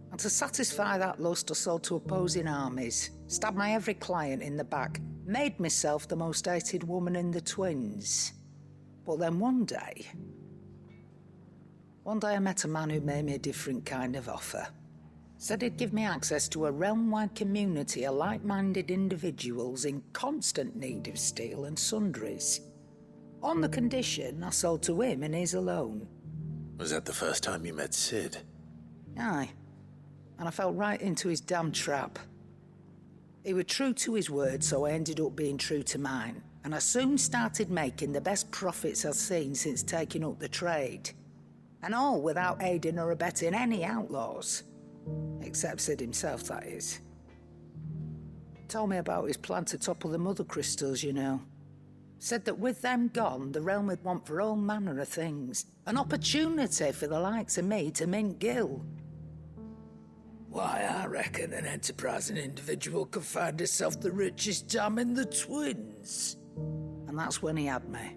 O: And to satisfy that lust, I sold to opposing armies, stabbed my every client in the back, made myself the most hated woman in the twins. But then one day I met a man who made me a different kind of offer. Said he'd give me access to a realm-wide community of like-minded individuals in constant need of steel and sundries. On the condition I sold to him and his alone.
A: Was that the first time you met Cid?
O: Aye. And I fell right into his damn trap. He was true to his word, so I ended up being true to mine. And I soon started making the best profits I've seen since taking up the trade. And all without aiding or abetting any outlaws. Except Cid himself, that is. Told me about his plan to topple the mother crystals, you know. Said that with them gone, the realm would want for all manner of things. An opportunity for the likes of me to mint gil. Why, I reckon an enterprising individual could find himself the richest dam in the twins. And that's when he had me.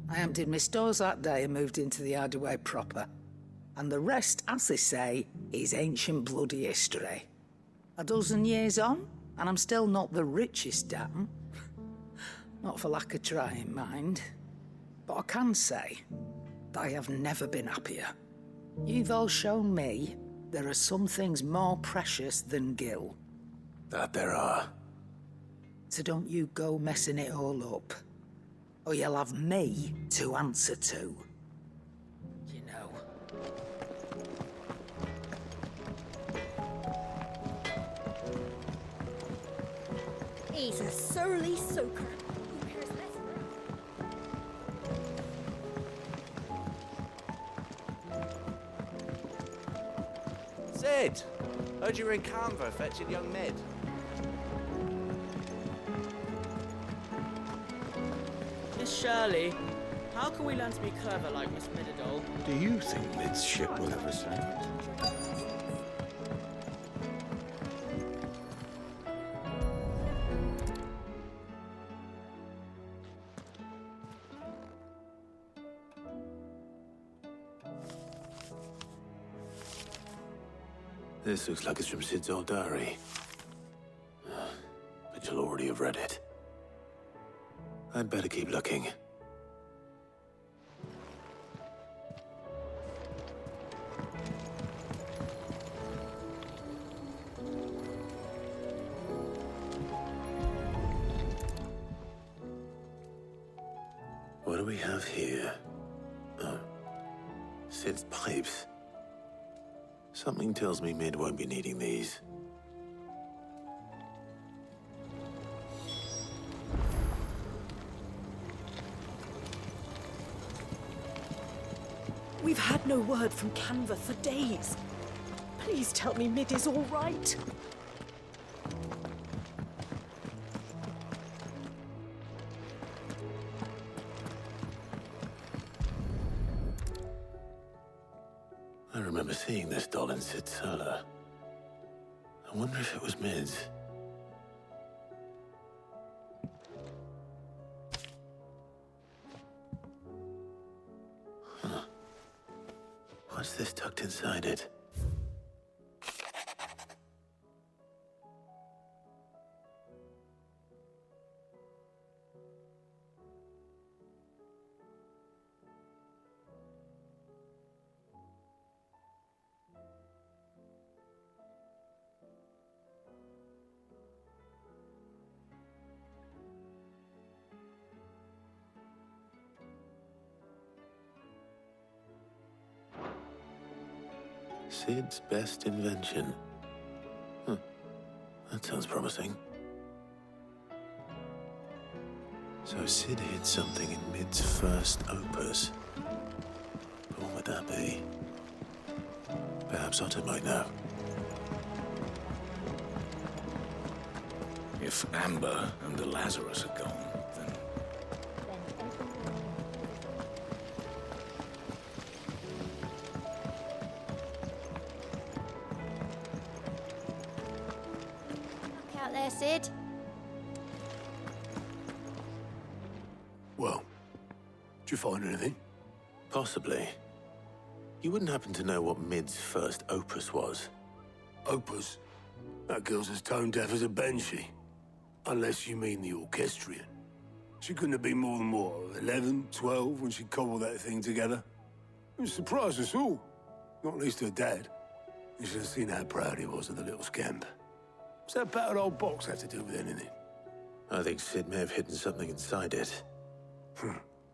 O: I emptied my stores that day and moved into the hideaway proper. And the rest, as they say, is ancient bloody history. A dozen years on, and I'm still not the richest dam. Not for lack of trying, mind. But I can say that I have never been happier. You've all shown me there are some things more precious than Gil.
A: That there are.
O: So don't you go messing it all up. Or you'll have me to answer to. You know.
N: He's a surly soaker. Who cares less for us?
F: Sid! Heard you were in Canva fetching young Mid.
I: Miss Shirley, how can we learn to be clever like Miss Mididol?
K: Do you think Mid's ship will ever sink?
A: This looks like it's from Sid's old diary. But you'll already have read it. I'd better keep looking. What do we have here? Oh. Sid's pipes. Something tells me Mid won't be needing these.
N: We've had no word from Canva for days. Please tell me Mid is all right.
A: I remember seeing this doll in Sid's cellar. I wonder if it was Mid's. Huh. What's this tucked inside it? Sid's best invention. Huh. That sounds promising. So Sid hid something in Mid's first opus. But what would that be? Perhaps Otter might know.
K: If Amber and the Lazarus are gone, then...
D: Look out there, Sid.
A: Well, did you find anything? Possibly. You wouldn't happen to know what Mid's first opus was?
V: Opus? That girl's as tone deaf as a banshee. Unless you mean the orchestrion. She couldn't have been more than, what, 11, 12 when she cobbled that thing together? It surprised us all. Not least her dad. You should have seen how proud he was of the little scamp. What's that battered old box have to do with anything?
A: I think Sid may have hidden something inside it.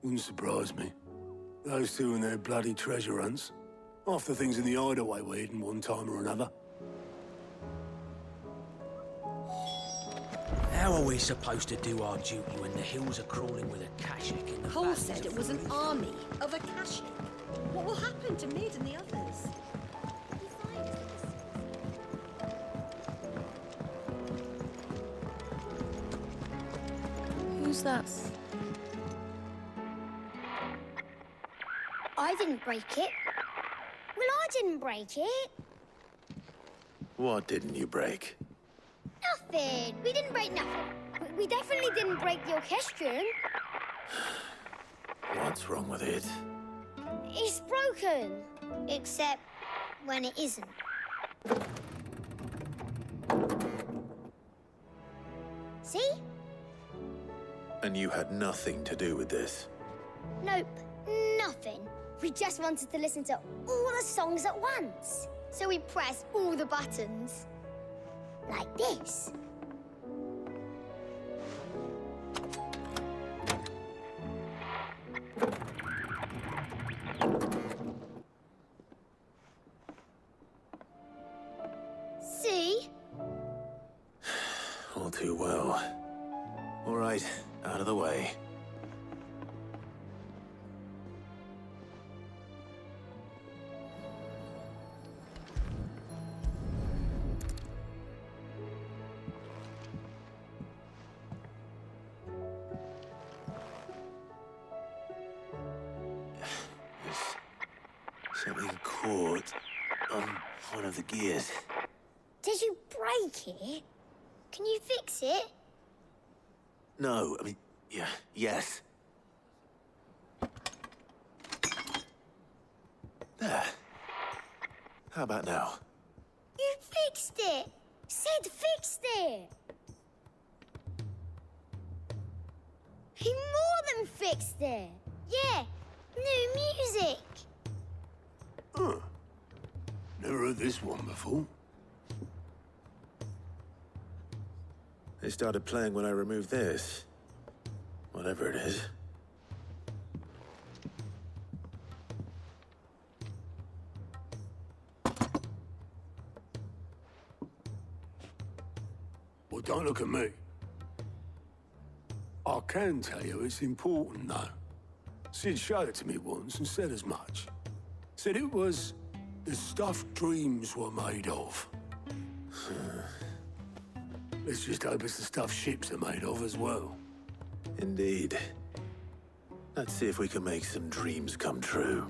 V: Wouldn't surprise me. Those two and their bloody treasure hunts. Half the things in the hideaway were hidden one time or another.
H: How are we supposed to do our duty when the hills are crawling with a Kashik in the
N: Cole
H: back?
N: said it was an army of Akashic. What will happen to Mid and the others?
E: Who's that?
D: I didn't break it. Well, I didn't break it.
A: What didn't you break?
D: Nothing. We didn't break nothing. We definitely didn't break the orchestrion.
A: What's wrong with it?
D: It's broken. Except when it isn't. See?
A: And you had nothing to do with this?
D: Nope, nothing. We just wanted to listen to all the songs at once. So we pressed all the buttons. Like this. See?
A: All too well. All right, out of the way. Something caught on one of the gears.
D: Did you break it? Can you fix it?
A: No, I mean, yeah, yes. There. How about now?
D: You fixed it! Sid fixed it! He more than fixed it! Yeah, new music!
V: Huh. Never heard this one before.
A: They started playing when I removed this. Whatever it is.
V: Well, don't look at me. I can tell you it's important, though. Sid showed it to me once and said as much. Said it was the stuff dreams were made of. Let's just hope it's the stuff ships are made of as well.
A: Indeed. Let's see if we can make some dreams come true.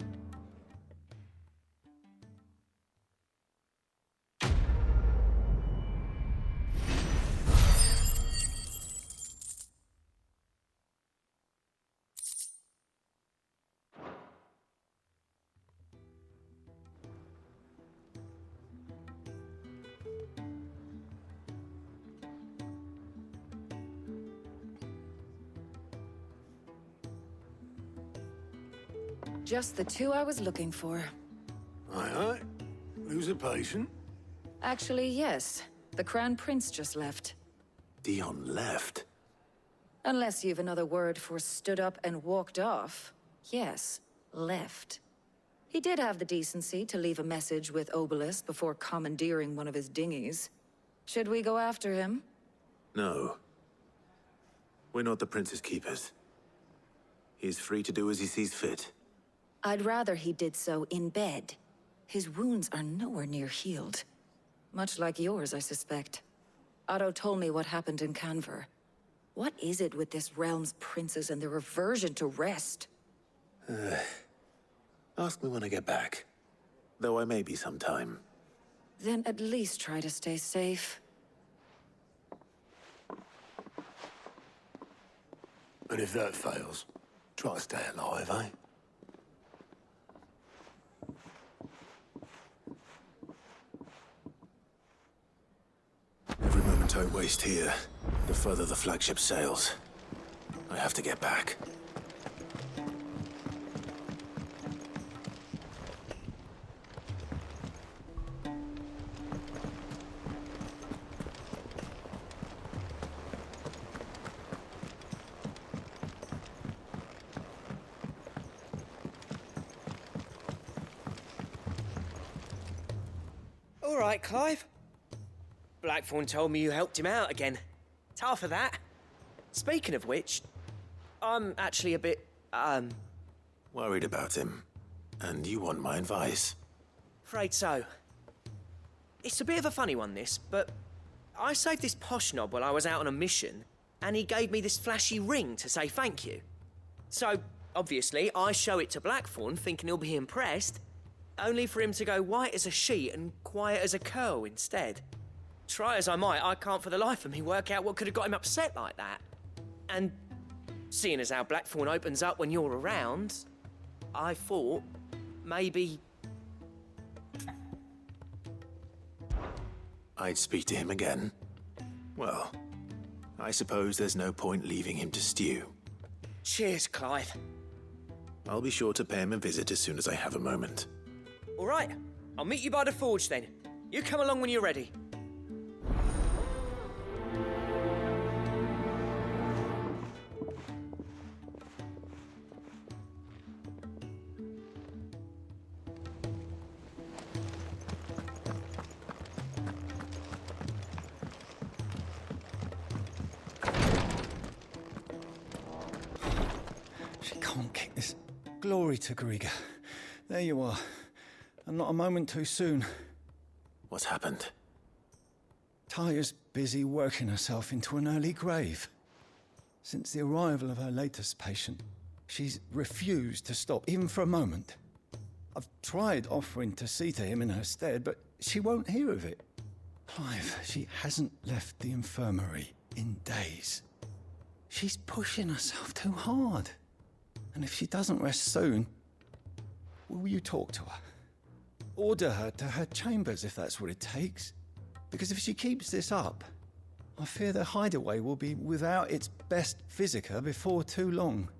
E: Just the two I was looking for.
V: Aye. Who's a patient?
E: Actually, yes. The Crown Prince just left.
A: Dion left?
E: Unless you've another word for stood up and walked off. Yes, left. He did have the decency to leave a message with Obelisk before commandeering one of his dinghies. Should we go after him?
A: No. We're not the Prince's keepers. He's free to do as he sees fit.
E: I'd rather he did so in bed. His wounds are nowhere near healed. Much like yours, I suspect. Otto told me what happened in Canver. What is it with this realm's princes and their aversion to rest?
A: Ask me when I get back. Though I may be sometime.
E: Then at least try to stay safe.
V: And if that fails, try to stay alive, eh?
A: Every moment I waste here, the further the flagship sails. I have to get back.
J: All right, Clive. Blackthorn told me you helped him out again. Tough of that. Speaking of which, I'm actually a bit,
A: Worried about him. And you want my advice?
J: afraid so. It's a bit of a funny one, this, but I saved this posh knob while I was out on a mission, and he gave me this flashy ring to say thank you. So, obviously, I show it to Blackthorn, thinking he'll be impressed, only for him to go white as a sheet and quiet as a curl instead. Try as I might, I can't for the life of me work out what could have got him upset like that. And seeing as how Blackthorn opens up when you're around, I thought maybe...
A: I'd speak to him again. Well, I suppose there's no point leaving him to stew.
J: Cheers, Clive.
A: I'll be sure to pay him a visit as soon as I have a moment.
J: All right, I'll meet you by the forge then. You come along when you're ready.
M: She can't kick this. Glory to Griga. There you are. And not a moment too soon.
A: What's happened?
M: Taya's busy working herself into an early grave. Since the arrival of her latest patient, she's refused to stop, even for a moment. I've tried offering to see to him in her stead, but she won't hear of it. Clive, she hasn't left the infirmary in days. She's pushing herself too hard. And if she doesn't rest soon, will you talk to her? Order her to her chambers if that's what it takes. Because if she keeps this up, I fear the hideaway will be without its best physica before too long.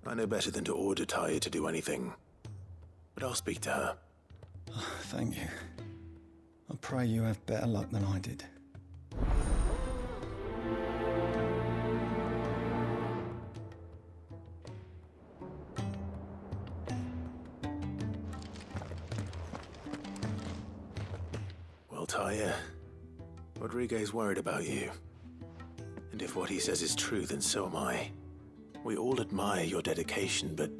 A: I know better than to order Taya to do anything. But I'll speak to her.
M: Thank you. I pray you have better luck than I did.
A: Well, Taya, Rodriguez's worried about you. And if what he says is true, then so am I. We all admire your dedication, but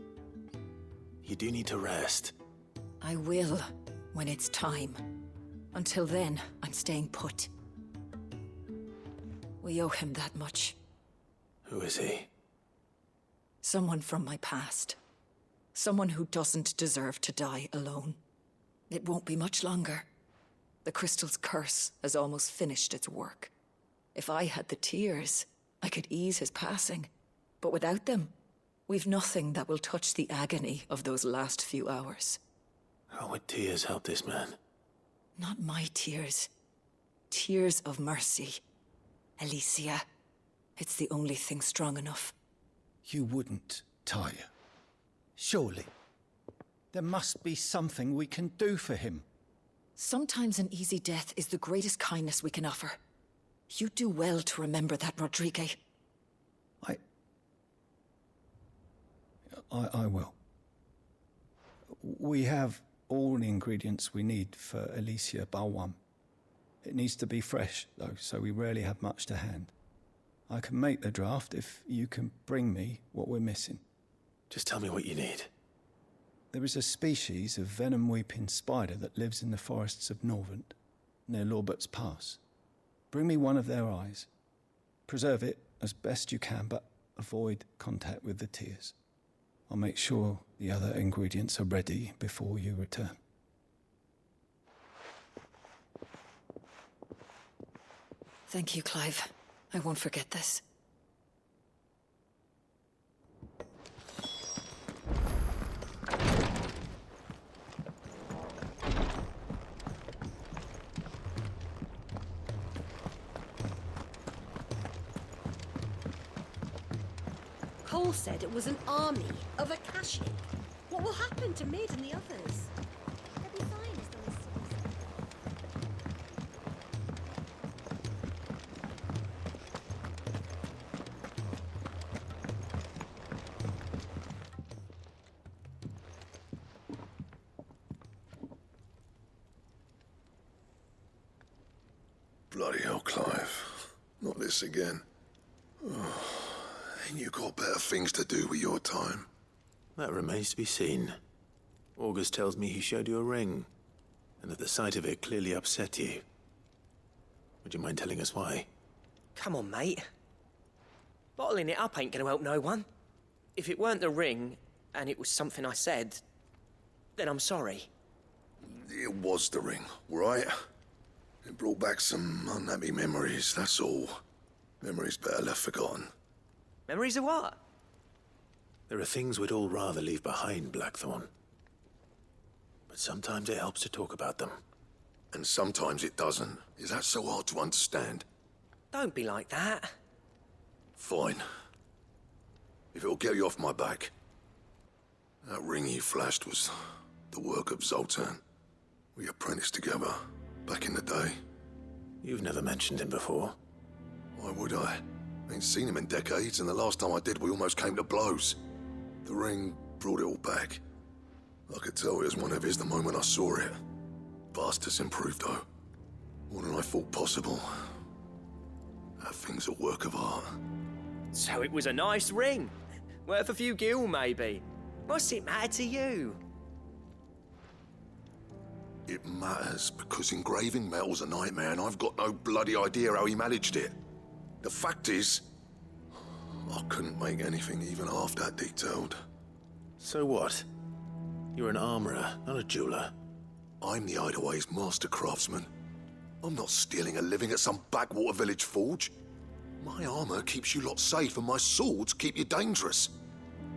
A: you do need to rest.
P: I will, when it's time. Until then, I'm staying put. We owe him that much.
A: Who is he?
P: Someone from my past. Someone who doesn't deserve to die alone. It won't be much longer. The crystal's curse has almost finished its work. If I had the tears, I could ease his passing. But without them, we've nothing that will touch the agony of those last few hours.
A: How would tears help this man?
P: Not my tears. Tears of mercy. Alicia. It's the only thing strong enough.
M: You wouldn't, Taya. Surely. There must be something we can do for him.
P: Sometimes an easy death is the greatest kindness we can offer. You do well to remember that, Rodrigue.
M: I will. We have all the ingredients we need for Alicia Balwam. It needs to be fresh, though, so we rarely have much to hand. I can make the draft if you can bring me what we're missing.
A: Just tell me what you need.
M: There is a species of venom-weeping spider that lives in the forests of Norvent, near Lorbert's Pass. Bring me one of their eyes. Preserve it as best you can, but avoid contact with the tears. I'll make sure the other ingredients are ready before you return.
P: Thank you, Clive. I won't forget this.
N: Cole said it was an army of Akashic. What will happen to Mid and the others?
D: They'll be fine as long as
W: Bloody hell, Clive. Not this again. Oh, ain't you got better things to do with your time?
A: That remains to be seen. August tells me he showed you a ring, and that the sight of it clearly upset you. Would you mind telling us why?
J: Come on, mate. Bottling it up ain't gonna help no one. If it weren't the ring, and it was something I said, then I'm sorry.
W: It was the ring, right? It brought back some unhappy memories, that's all. Memories better left forgotten.
J: Memories of what?
A: There are things we'd all rather leave behind, Blackthorn. But sometimes it helps to talk about them.
W: And sometimes it doesn't. Is that so hard to understand?
J: Don't be like that.
W: Fine. If it'll get you off my back. That ring you flashed was the work of Zoltan. We apprenticed together, back in the day.
A: You've never mentioned him before.
W: Why would I? Ain't seen him in decades, and the last time I did, we almost came to blows. The ring brought it all back. I could tell it was one of his the moment I saw it. Vast has improved, though. More than I thought possible. That thing's a work of art.
J: So it was a nice ring. Worth a few gil, maybe. What's it matter to you?
W: It matters because engraving metal's a nightmare, and I've got no bloody idea how he managed it. The fact is, I couldn't make anything even half that detailed.
A: So what? You're an armorer, not a jeweler.
W: I'm the Hideaway's master craftsman. I'm not stealing a living at some backwater village forge. My armor keeps you lot safe, and my swords keep you dangerous.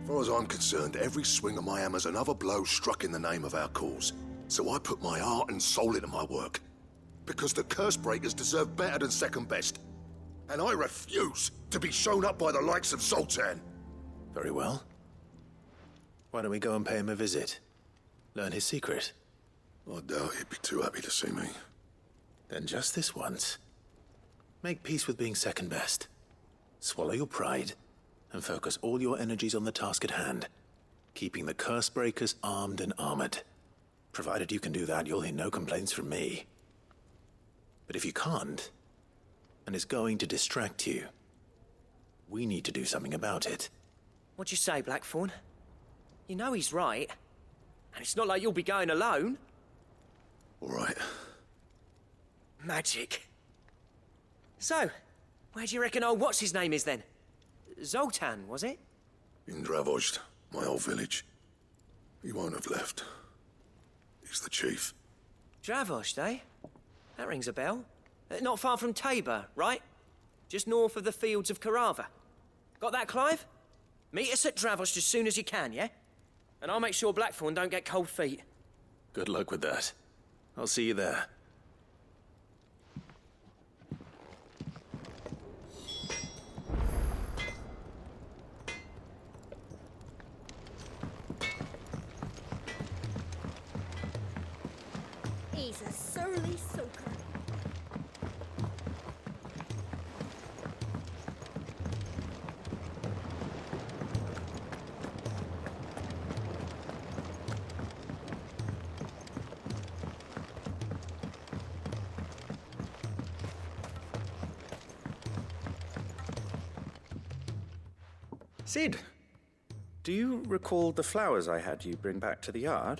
W: As far as I'm concerned, every swing of my hammer's another blow struck in the name of our cause. So I put my heart and soul into my work. Because the curse breakers deserve better than second best. And I refuse to be shown up by the likes of Zoltan.
A: Very well. Why don't we go and pay him a visit? Learn his secret.
W: I doubt he'd be too happy to see me.
A: Then just this once. Make peace with being second best. Swallow your pride, and focus all your energies on the task at hand. Keeping the curse breakers armed and armored. Provided you can do that, you'll hear no complaints from me. But if you can't, and it's going to distract you, we need to do something about it.
J: What'd you say, Blackthorn? You know he's right. And it's not like you'll be going alone.
W: All right.
J: Magic. So, where do you reckon old what's-his-name is then? Zoltan, was it?
W: In Dravozd, my old village. He won't have left. He's the chief.
J: Dravozd, eh? That rings a bell. Not far from Tabor, right? Just north of the fields of Karava. Got that, Clive? Meet us at Dravozd as soon as you can, yeah? And I'll make sure Blackthorn don't get cold feet.
A: Good luck with that. I'll see you there.
N: He's a surly soaker.
B: Cid, do you recall the flowers I had you bring back to the yard?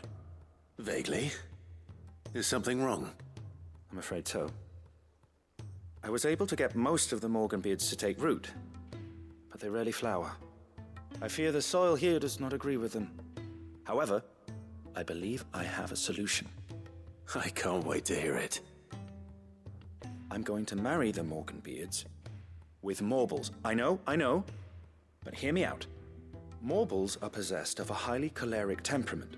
A: Vaguely. Is something wrong?
B: I'm afraid so. I was able to get most of the Morganbeards to take root, but they rarely flower. I fear the soil here does not agree with them. However, I believe I have a solution.
A: I can't wait to hear it.
B: I'm going to marry the Morganbeards with Morbles. I know, but hear me out. Morbles are possessed of a highly choleric temperament.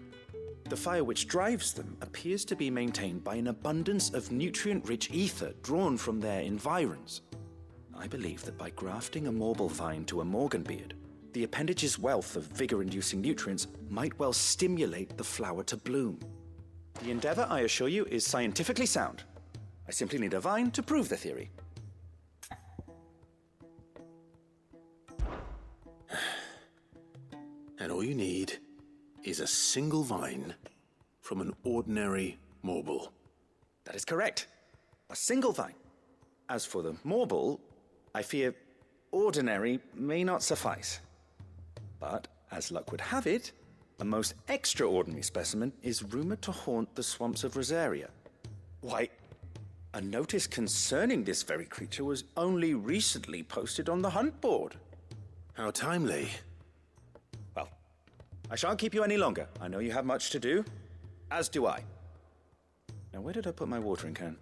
B: The fire which drives them appears to be maintained by an abundance of nutrient-rich ether drawn from their environs. I believe that by grafting a Morble vine to a Morganbeard, the appendage's wealth of vigor-inducing nutrients might well stimulate the flower to bloom. The endeavor, I assure you, is scientifically sound. I simply need a vine to prove the theory.
A: And all you need is a single vine from an ordinary Morble.
B: That is correct. A single vine. As for the Morble, I fear ordinary may not suffice. But, as luck would have it, a most extraordinary specimen is rumored to haunt the swamps of Rosaria. Why, a notice concerning this very creature was only recently posted on the hunt board.
A: How timely.
B: Well, I shan't keep you any longer. I know you have much to do, as do I. Now, where did I put my watering can?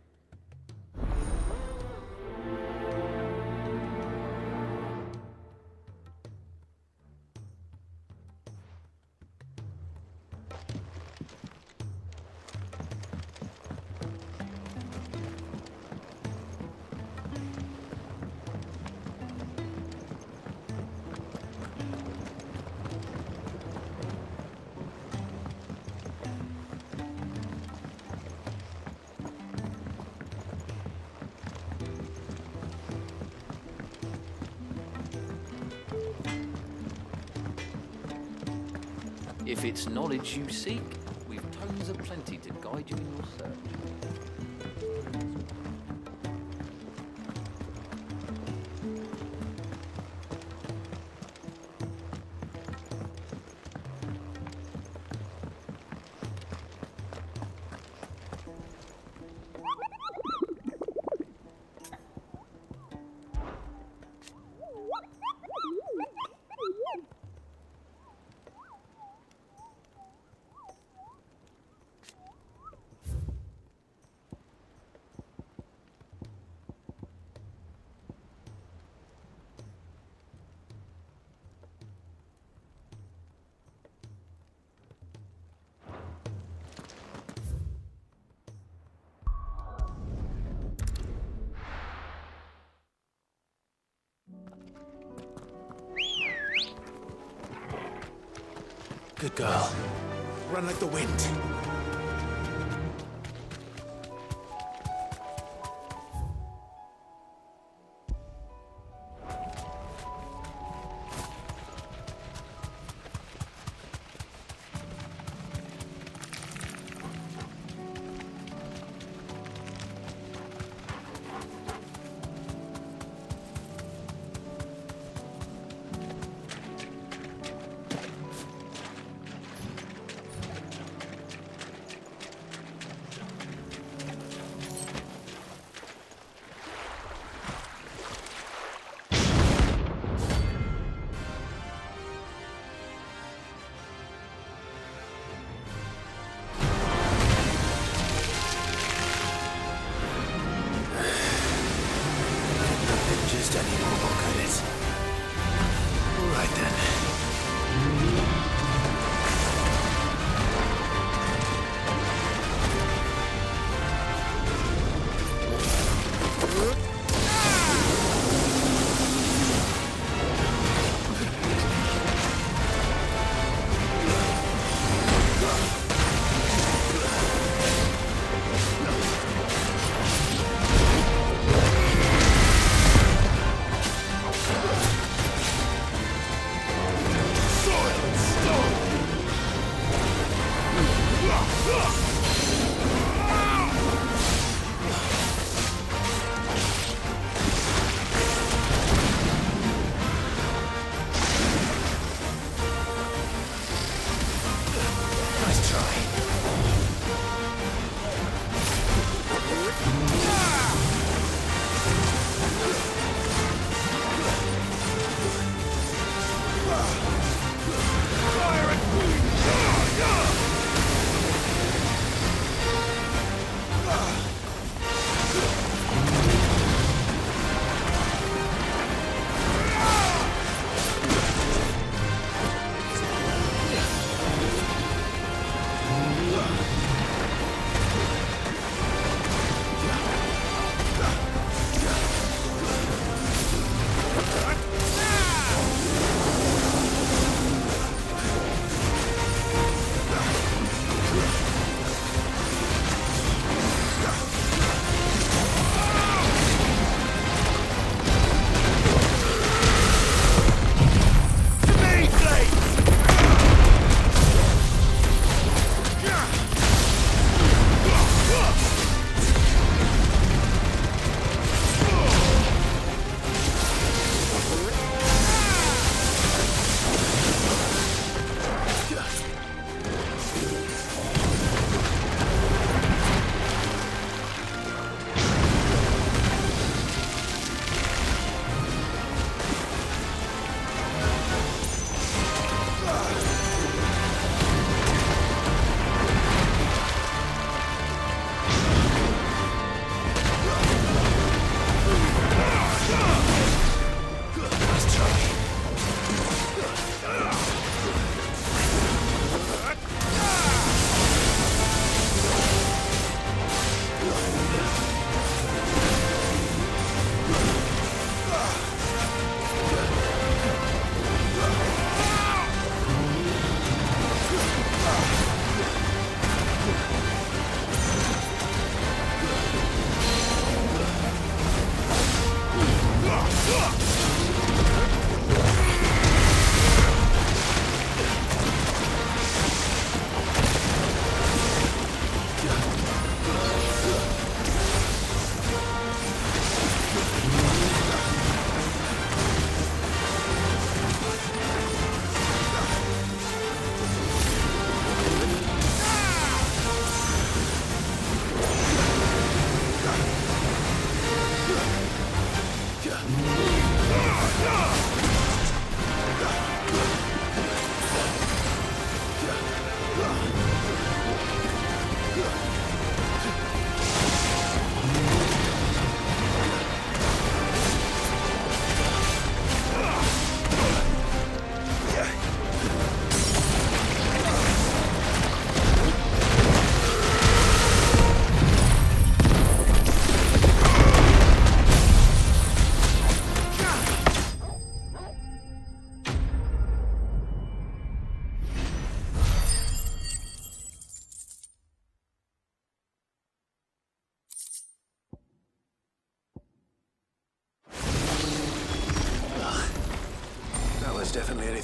C: If it's knowledge you seek, we've tomes aplenty to guide you in your search.
A: Good girl. Run like the wind.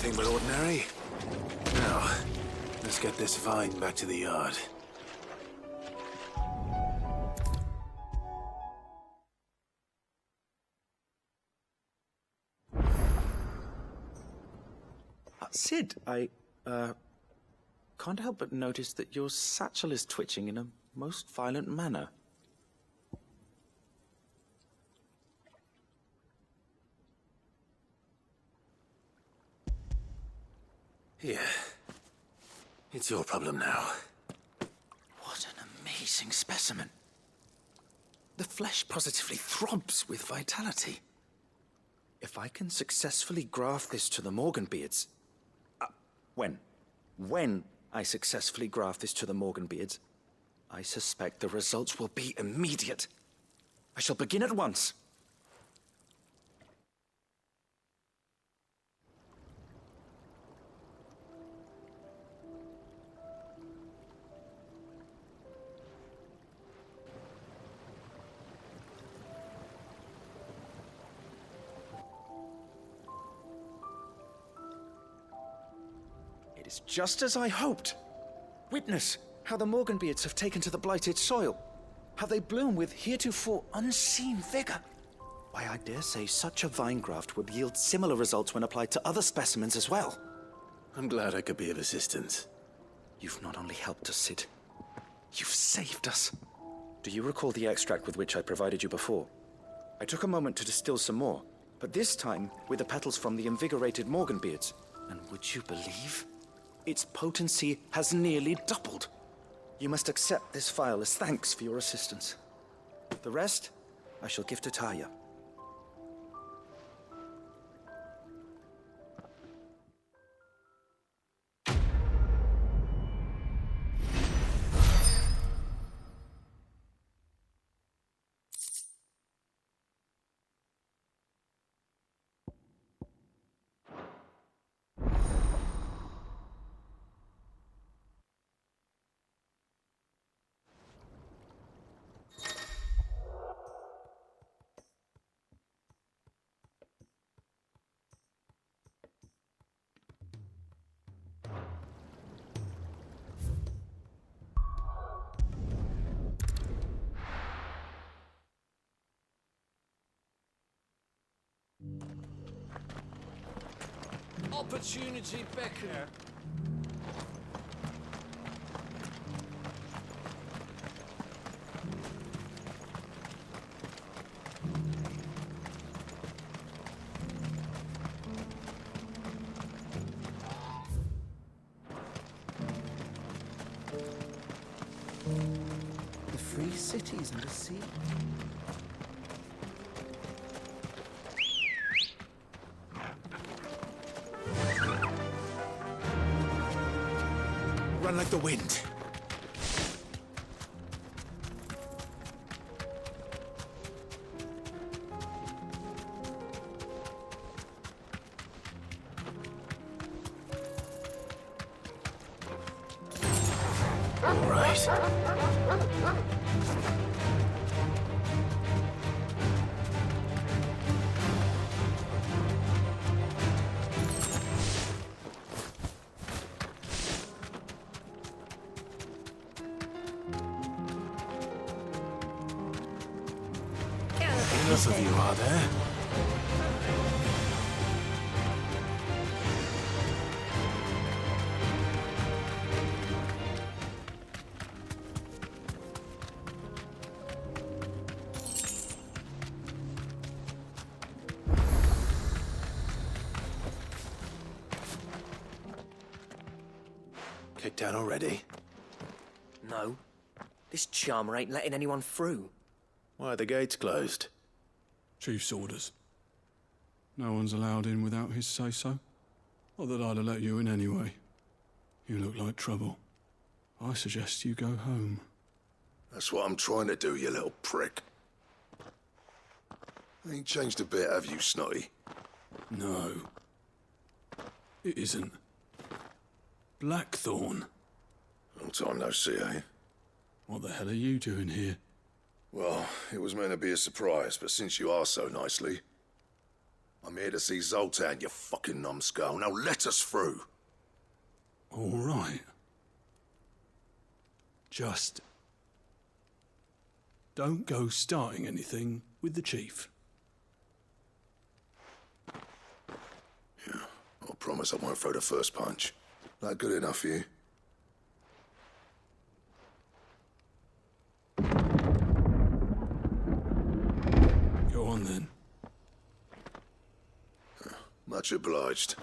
A: anything but ordinary. Now, let's get this vine back to the yard.
B: Cid, I can't help but notice that your satchel is twitching in a most violent manner.
A: Here. It's your problem now.
B: What an amazing specimen. The flesh positively throbs with vitality. If I can successfully graft this to the Morganbeards... When I successfully graft this to the Morganbeards, I suspect the results will be immediate. I shall begin at once. It's just as I hoped. Witness how the Morganbeards have taken to the blighted soil. How they bloom with heretofore unseen vigor. Why, I dare say such a vine graft would yield similar results when applied to other specimens as well.
A: I'm glad I could be of assistance.
B: You've not only helped us, Cid, you've saved us. Do you recall the extract with which I provided you before? I took a moment to distill some more, but this time with the petals from the invigorated Morganbeards. And would you believe? Its potency has nearly doubled. You must accept this vial as thanks for your assistance. The rest, I shall give to Taya.
H: Opportunity beckon.
B: The free cities and the sea.
A: Run like the wind. All right. Enough of you, are there? Kicked down already?
J: No. This charmer ain't letting anyone through.
A: Why are the gates closed?
L: Chief's orders. No one's allowed in without his say-so. Not that I'd have let you in anyway. You look like trouble. I suggest you go home.
W: That's what I'm trying to do, you little prick. Ain't changed a bit, have you, Snotty?
L: No. It isn't. Blackthorn.
W: Long time no see, eh?
L: What the hell are you doing here?
W: Well, it was meant to be a surprise, but since you asked so nicely... I'm here to see Zoltan, you fucking numbskull. Now let us through.
L: All right. Just don't go starting anything with the chief.
W: Yeah, I promise I won't throw the first punch. That good enough for you?
L: Go on then.
W: Much obliged.